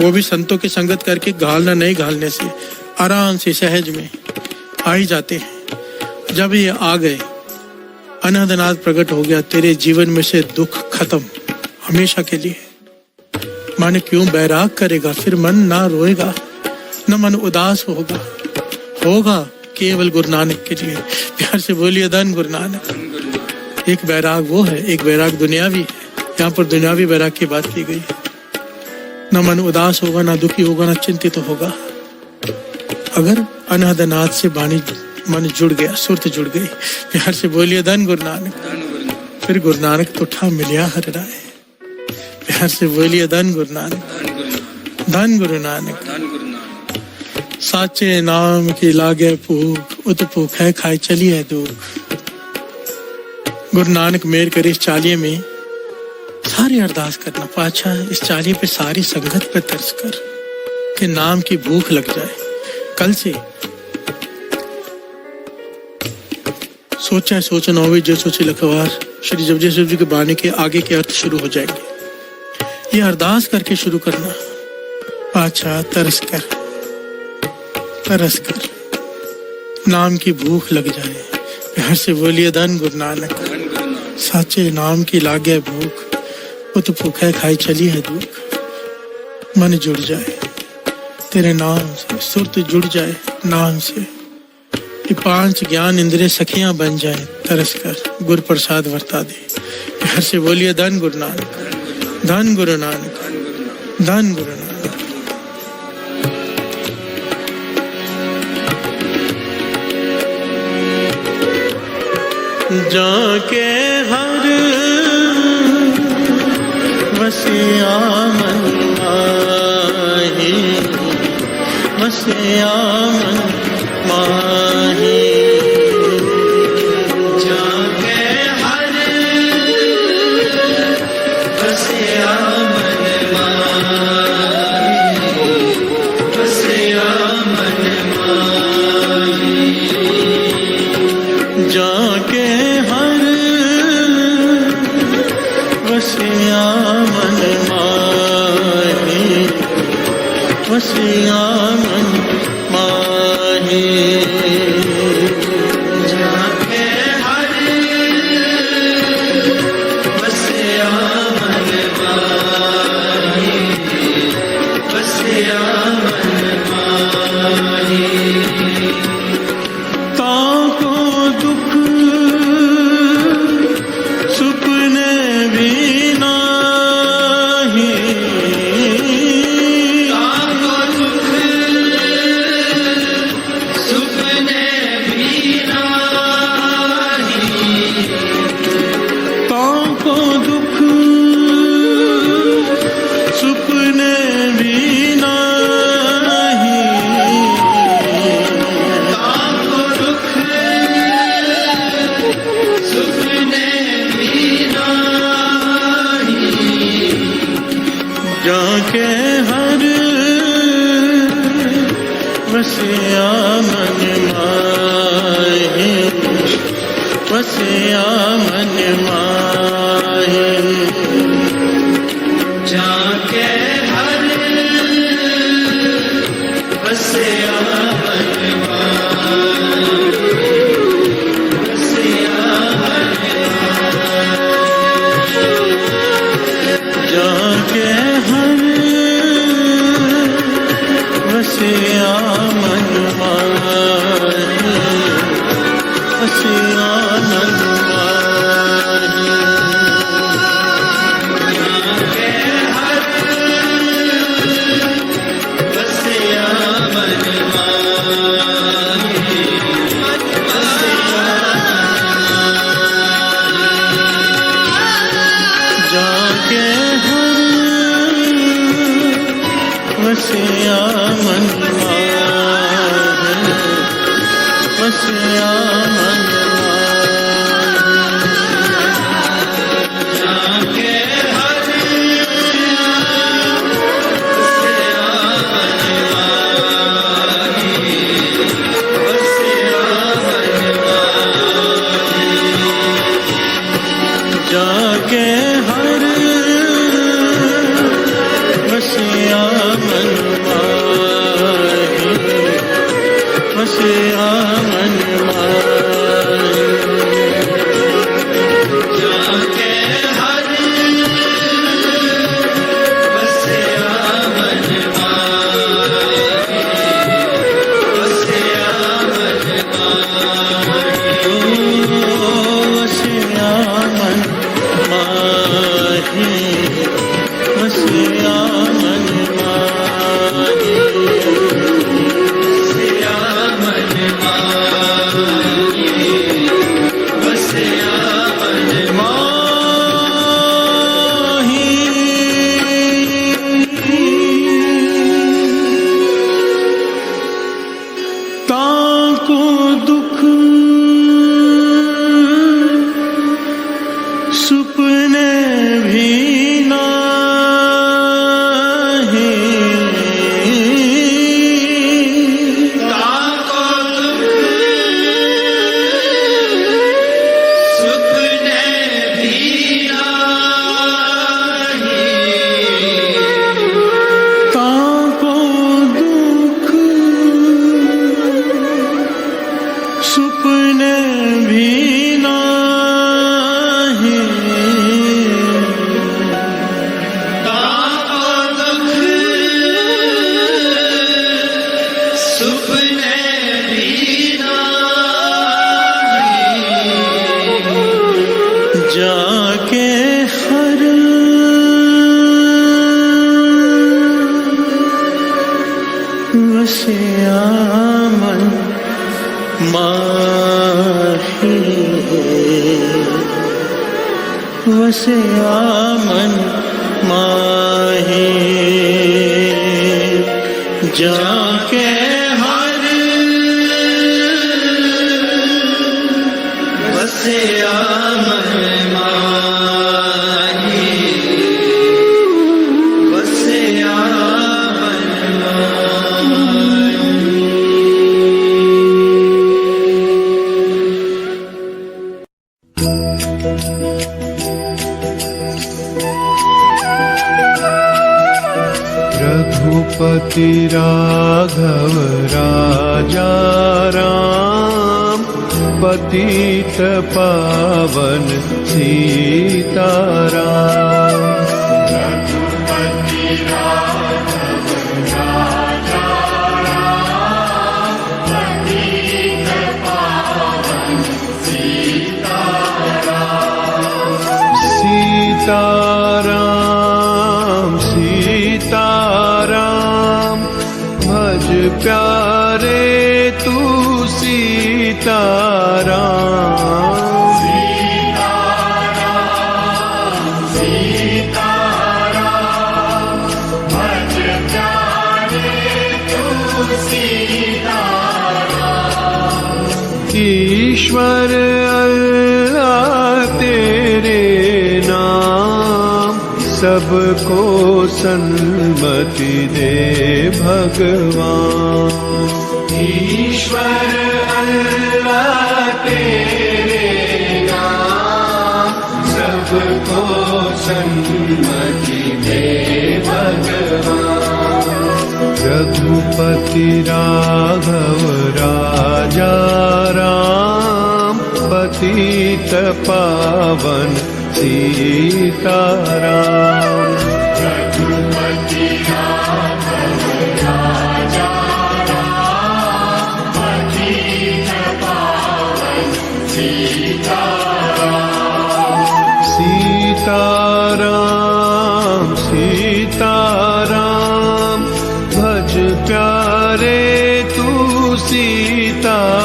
वो भी संतों की संगत करके, घालना नहीं घालने से, आराम से सहज में आ ही जाते हैं। जब ये आ गए, अनहद नाद प्रकट हो गया, तेरे जीवन में से दुख खत्म हमेशा के लिए। माने क्यों बैराग करेगा, फिर मन ना रोएगा, न मन उदास होगा, होगा केवल गुरु नानक के लिए। प्यार से बोलिए धन गुरु नानक। एक बैराग वो है, एक बैराग दुनियावी है। यहाँ पर दुनियावी बैराग की बात की गई है। न मन उदास होगा, ना दुखी होगा, ना चिंतित होगा। अगर अनहद नाद से वाणी मन जुड़ गया, सुरत जुड़ गई। प्यार से बोलिए धन गुरु नानक। फिर गुरु नानक तो ठा मिलिया हर राय। प्यार से बोलिए धन गुरु नानक। धन गुरु नानक। साचे नाम की लागे भूख, उत भूख है खाए चली है दुख। गुरु नानक मेहर करे इस चालिये में सारी अरदास करना। पाछा इस चालिये पे सारी संगत पे तरस कर कि नाम की भूख लग जाए। कल से सोचा सोचो नौवीं जो सोचे लखवार श्री जपजी शिव जी के बाणी के आगे के अर्थ शुरू हो जाएंगे। ये अरदास करके शुरू करना। पाछा तरस कर नाम की भूख लग जाए। प्यार से बोलिए धन गुरु नानक। साचे नाम की लागे भूख, उत भूखे खाई चली है दुख। मन जुड़ जाए तेरे नाम से, सुरत जुड़ जाए नाम से। ये पांच ज्ञान इंद्रिय सखियां बन जाए। तरस कर गुरु प्रसाद वर्ता दे। प्यार से बोलिए धन गुरु नानक। धन गुरु नानक। धन गुरु नानक। जाके हर वसिया मन माही, वसिया मन माही। जाके हर वसिया मन माही, वसिया मन माही। जाके हर वसिया मन माही, वसिया मन माही। जाके हर वसिया मन माही, वसिया मन माही। ताको दुख सुपने भी नाही, ताको दुख सुपने भी नाही, ताको दुख सुपने भी नाही। ताको दुख सुपने भी नाही। जाके हर वसिया मन माही, वसिया मन माही। जाके हर वसिया मन माही, वसिया मन जाके हर वसिया मन माही, वसिया मन माही। जाके हर वसिया मन माही, वसिया जाके हर वसिया मन माही, वसिया मन जाके हर वसिया मन माही, वसिया मन मन माही बसिया मन माही जाके हर बसिया मन माही बसिया मन माही बसिया मन माही बसिया मन माही बसिया मन माही ताको दुख सुपने भी नाही ताको दुख सुपने भी नाही ताको दुख सुपने भी नाही ताको दुख सुपने भी नाही जाके हर वसिया मन माही वसिया मन माही जाके हर बसिया मन माही बसिया मन माही रघुपति राघव राजा राम पतित पावन सीताराम सीताराम सीताराम भज प्यारे तू सीताराम ईश्वर अल्लाह तेरे नाम सबको सन्मति दे भगवान। ईश्वर अल्लाह तेरे नाम सबको सन्मति दे भगवान। रघुपति राघव राजा राम पतित पावन सीताराम। रघुपति राघव राजा राम पतित पावन सीताराम। सीताराम सीताराम भज प्यारे तू सीताराम।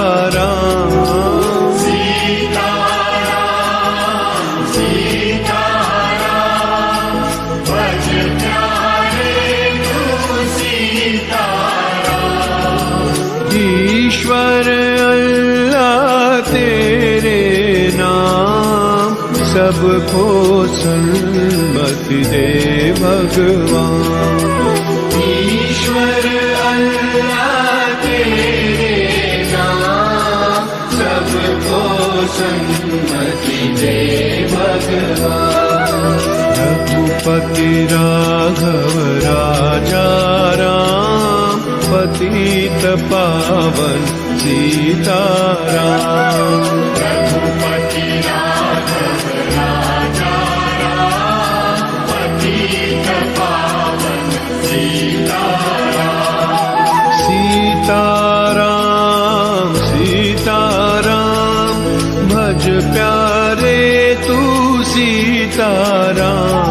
ईश्वर अल्लाह तेरे नाम सबको सन्मति दे भगवान। ईश्वर अल्लाह तेरे नाम सबको सन्मति दे भगवान। रघुपति राघव राजा पतित पावन सीताराम। रघुपति राघव राजा राम, पतित पावन सीताराम। सीताराम सीताराम भज प्यारे तू सीताराम।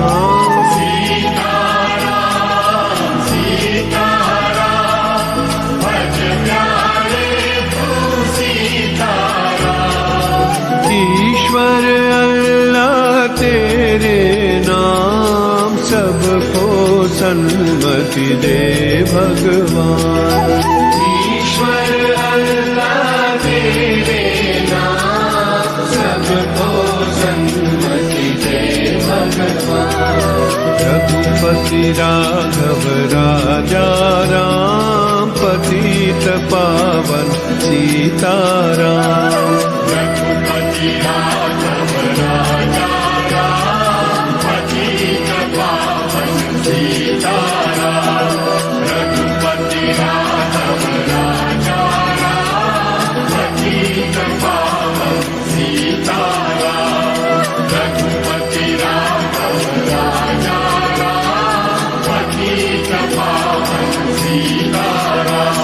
ईश्वर अल्लाह तेरे नाम सबको सन्मति दे भगवान। ईश्वर अल्लाह तेरे नाम सबको सन्मति दे भगवान। रघुपति राघव राजा राम, पतित पावन सीताराम। रघुपति राघव राजा राम, पतित पावन सीताराम। रघुपति राघव राजा राम, पतित पावन सीताराम। रघुपति राघव राजा राम, पतित पावन सीताराम।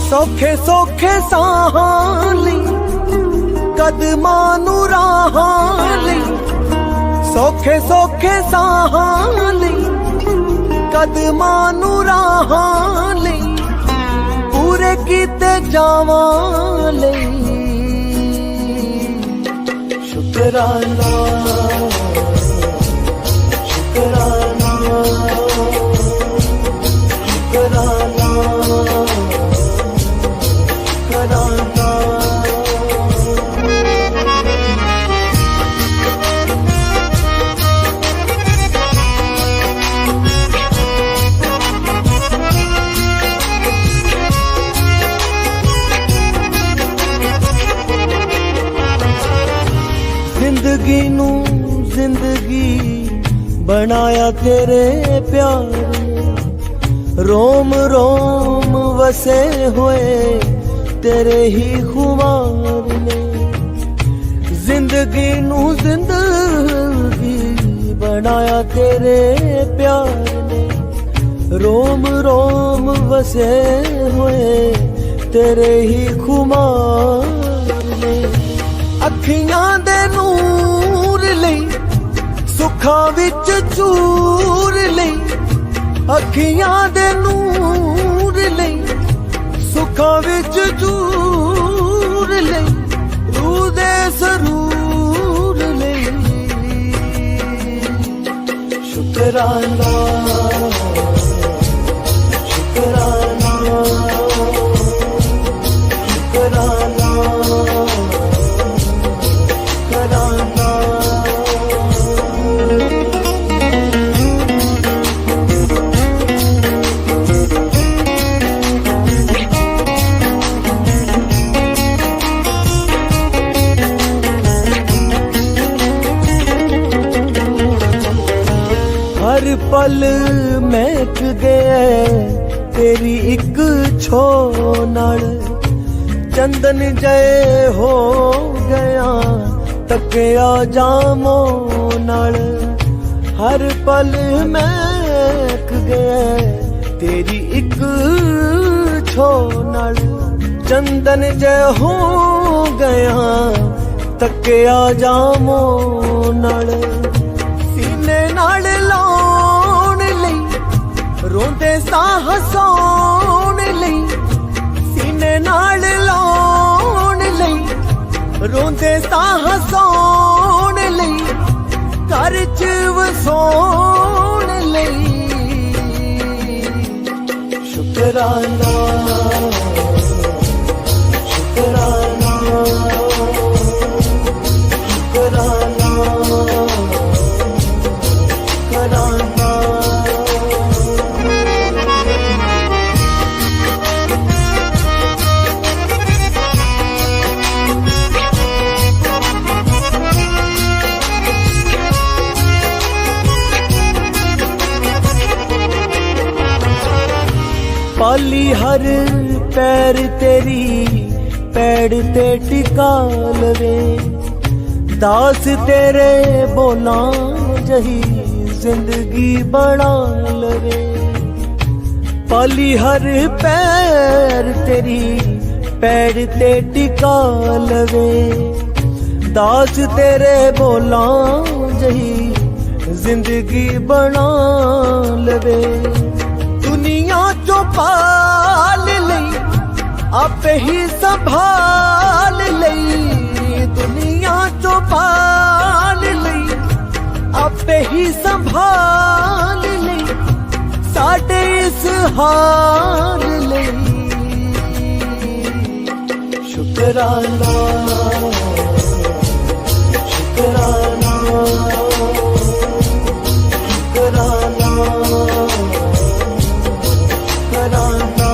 ਸੌਖੇ ਸੌਖੇ ਸਾਹਾਂ ਲਈ ਕਦਮਾਂ ਨੂੰ ਰਾਹਾਂ ਲਈ, ਸੌਖੇ ਸੌਖੇ ਸਾਹਾਂ ਲਈ ਕਦਮਾਂ ਨੂੰ ਰਾਹਾਂ ਲਈ, ਪੂਰੇ ਕੀਤੇ ਜਾਵਾਂ ਲਈ ਸ਼ੁਕਰਾਨਾ ਸ਼ੁਕਰਾਨਾ ਸ਼ੁਕਰਾਨਾ जिंदगी नू जिंदगी बनाया तेरे प्यार ने, रोम रोम वसे हुए तेरे ही खुमार ने। जिंदगी नू जिंदगी बनाया तेरे प्यार ने, रोम रोम वसे हुए तेरे ही खुमार ने। ਅੱਖੀਆਂ ਦੇ ਨੂਰ ਲਈ ਸੁੱਖਾਂ ਵਿੱਚ ਚੂਰ ਲਈ, ਅੱਖੀਆਂ ਦੇ ਨੂਰ ਲਈ ਸੁੱਖਾਂ ਵਿੱਚ ਚੂਰ ਲਈ, ਰੂਹ ਦੇ ਸਰੂਰ ਲਈ ਸ਼ੁਕਰਾਨਾ ਸ਼ੁਕਰਾਨਾ ਸ਼ੁਕਰਾਨਾ हर पल महक गया तेरी एक छो नाल, चंदन जय हो गया तकिया जामो नाल। हर पल महक गया तेरी एक छो नाल, चंदन जय हो गया तकिया जामो नाल। सीने नाल लाउण लई रोंदे साह हसाउण लई, सीने नाल लाउण लई रोंदे साह हसाउण लई, घर च वसाउण लई शुकराना शुकराना शुकराना पली हर पैर तेरी पैड़ ते टिका लवे दास तेरे बोला जही जिंदगी बना लवे पली हर पैर तेरी पैड़ ते टिका लवे दास तेरे बोला जही जिंदगी बना लवे दुनिया चो पाल लई आपे ही संभाल लई दुनिया चो पाल लई आपे ही संभाल लई साडे इस हाल लई शुकराना शुकराना शुकराना शुकराना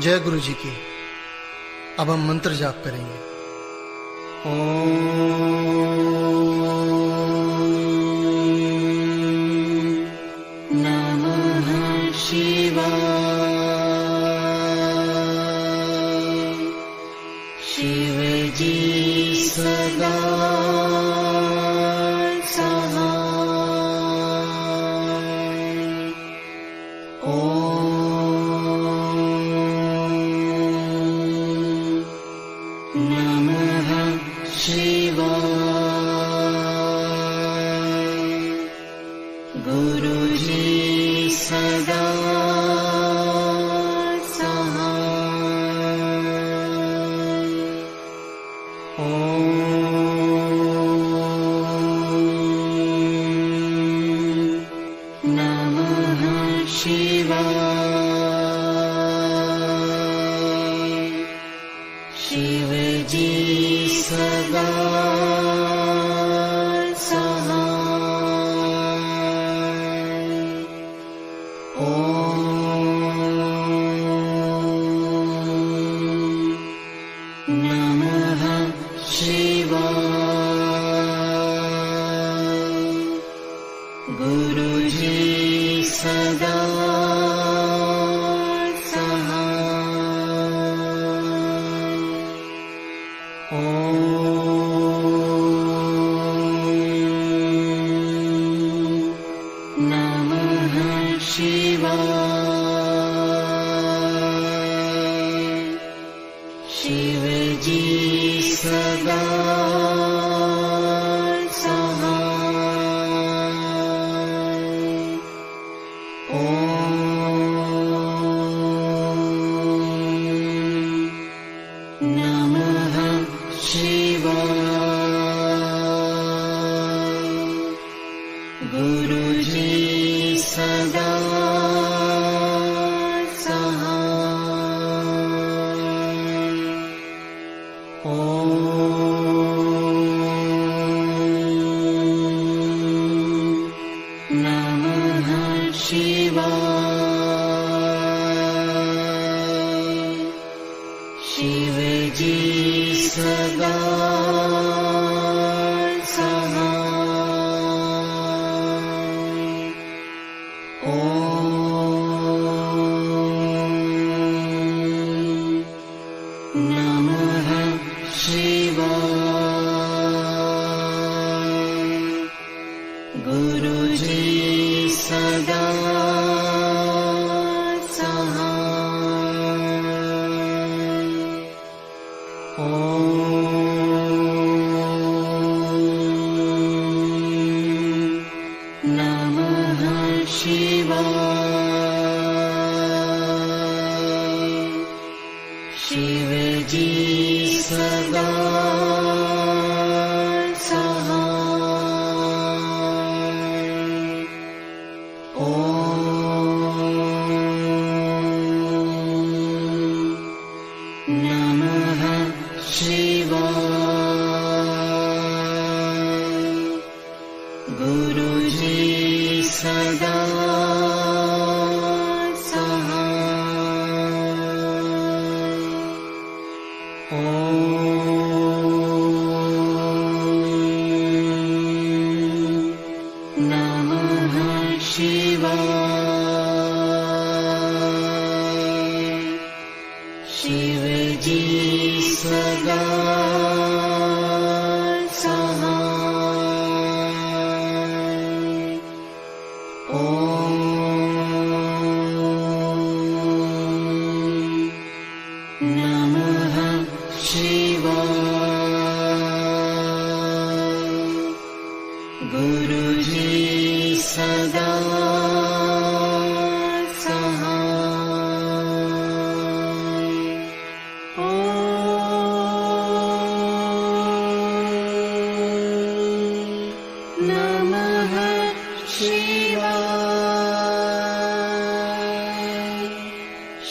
जय गुरु जी की। अब हम मंत्र जाप करेंगे। नमः शिवाय शिव जी सदा सदा शिवजी सदा सहाय। नमः शिवाय। गुरुजी सदा नमः शिवाय।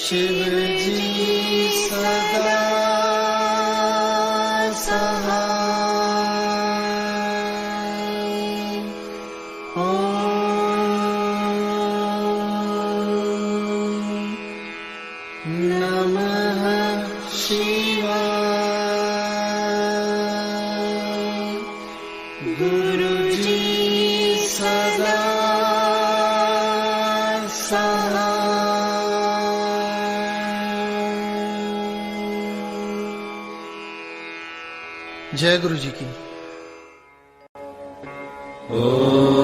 शिवजी सदा सहाय। नमः शिवाय। गुरुजी सदा जय गुरु जी की। ओम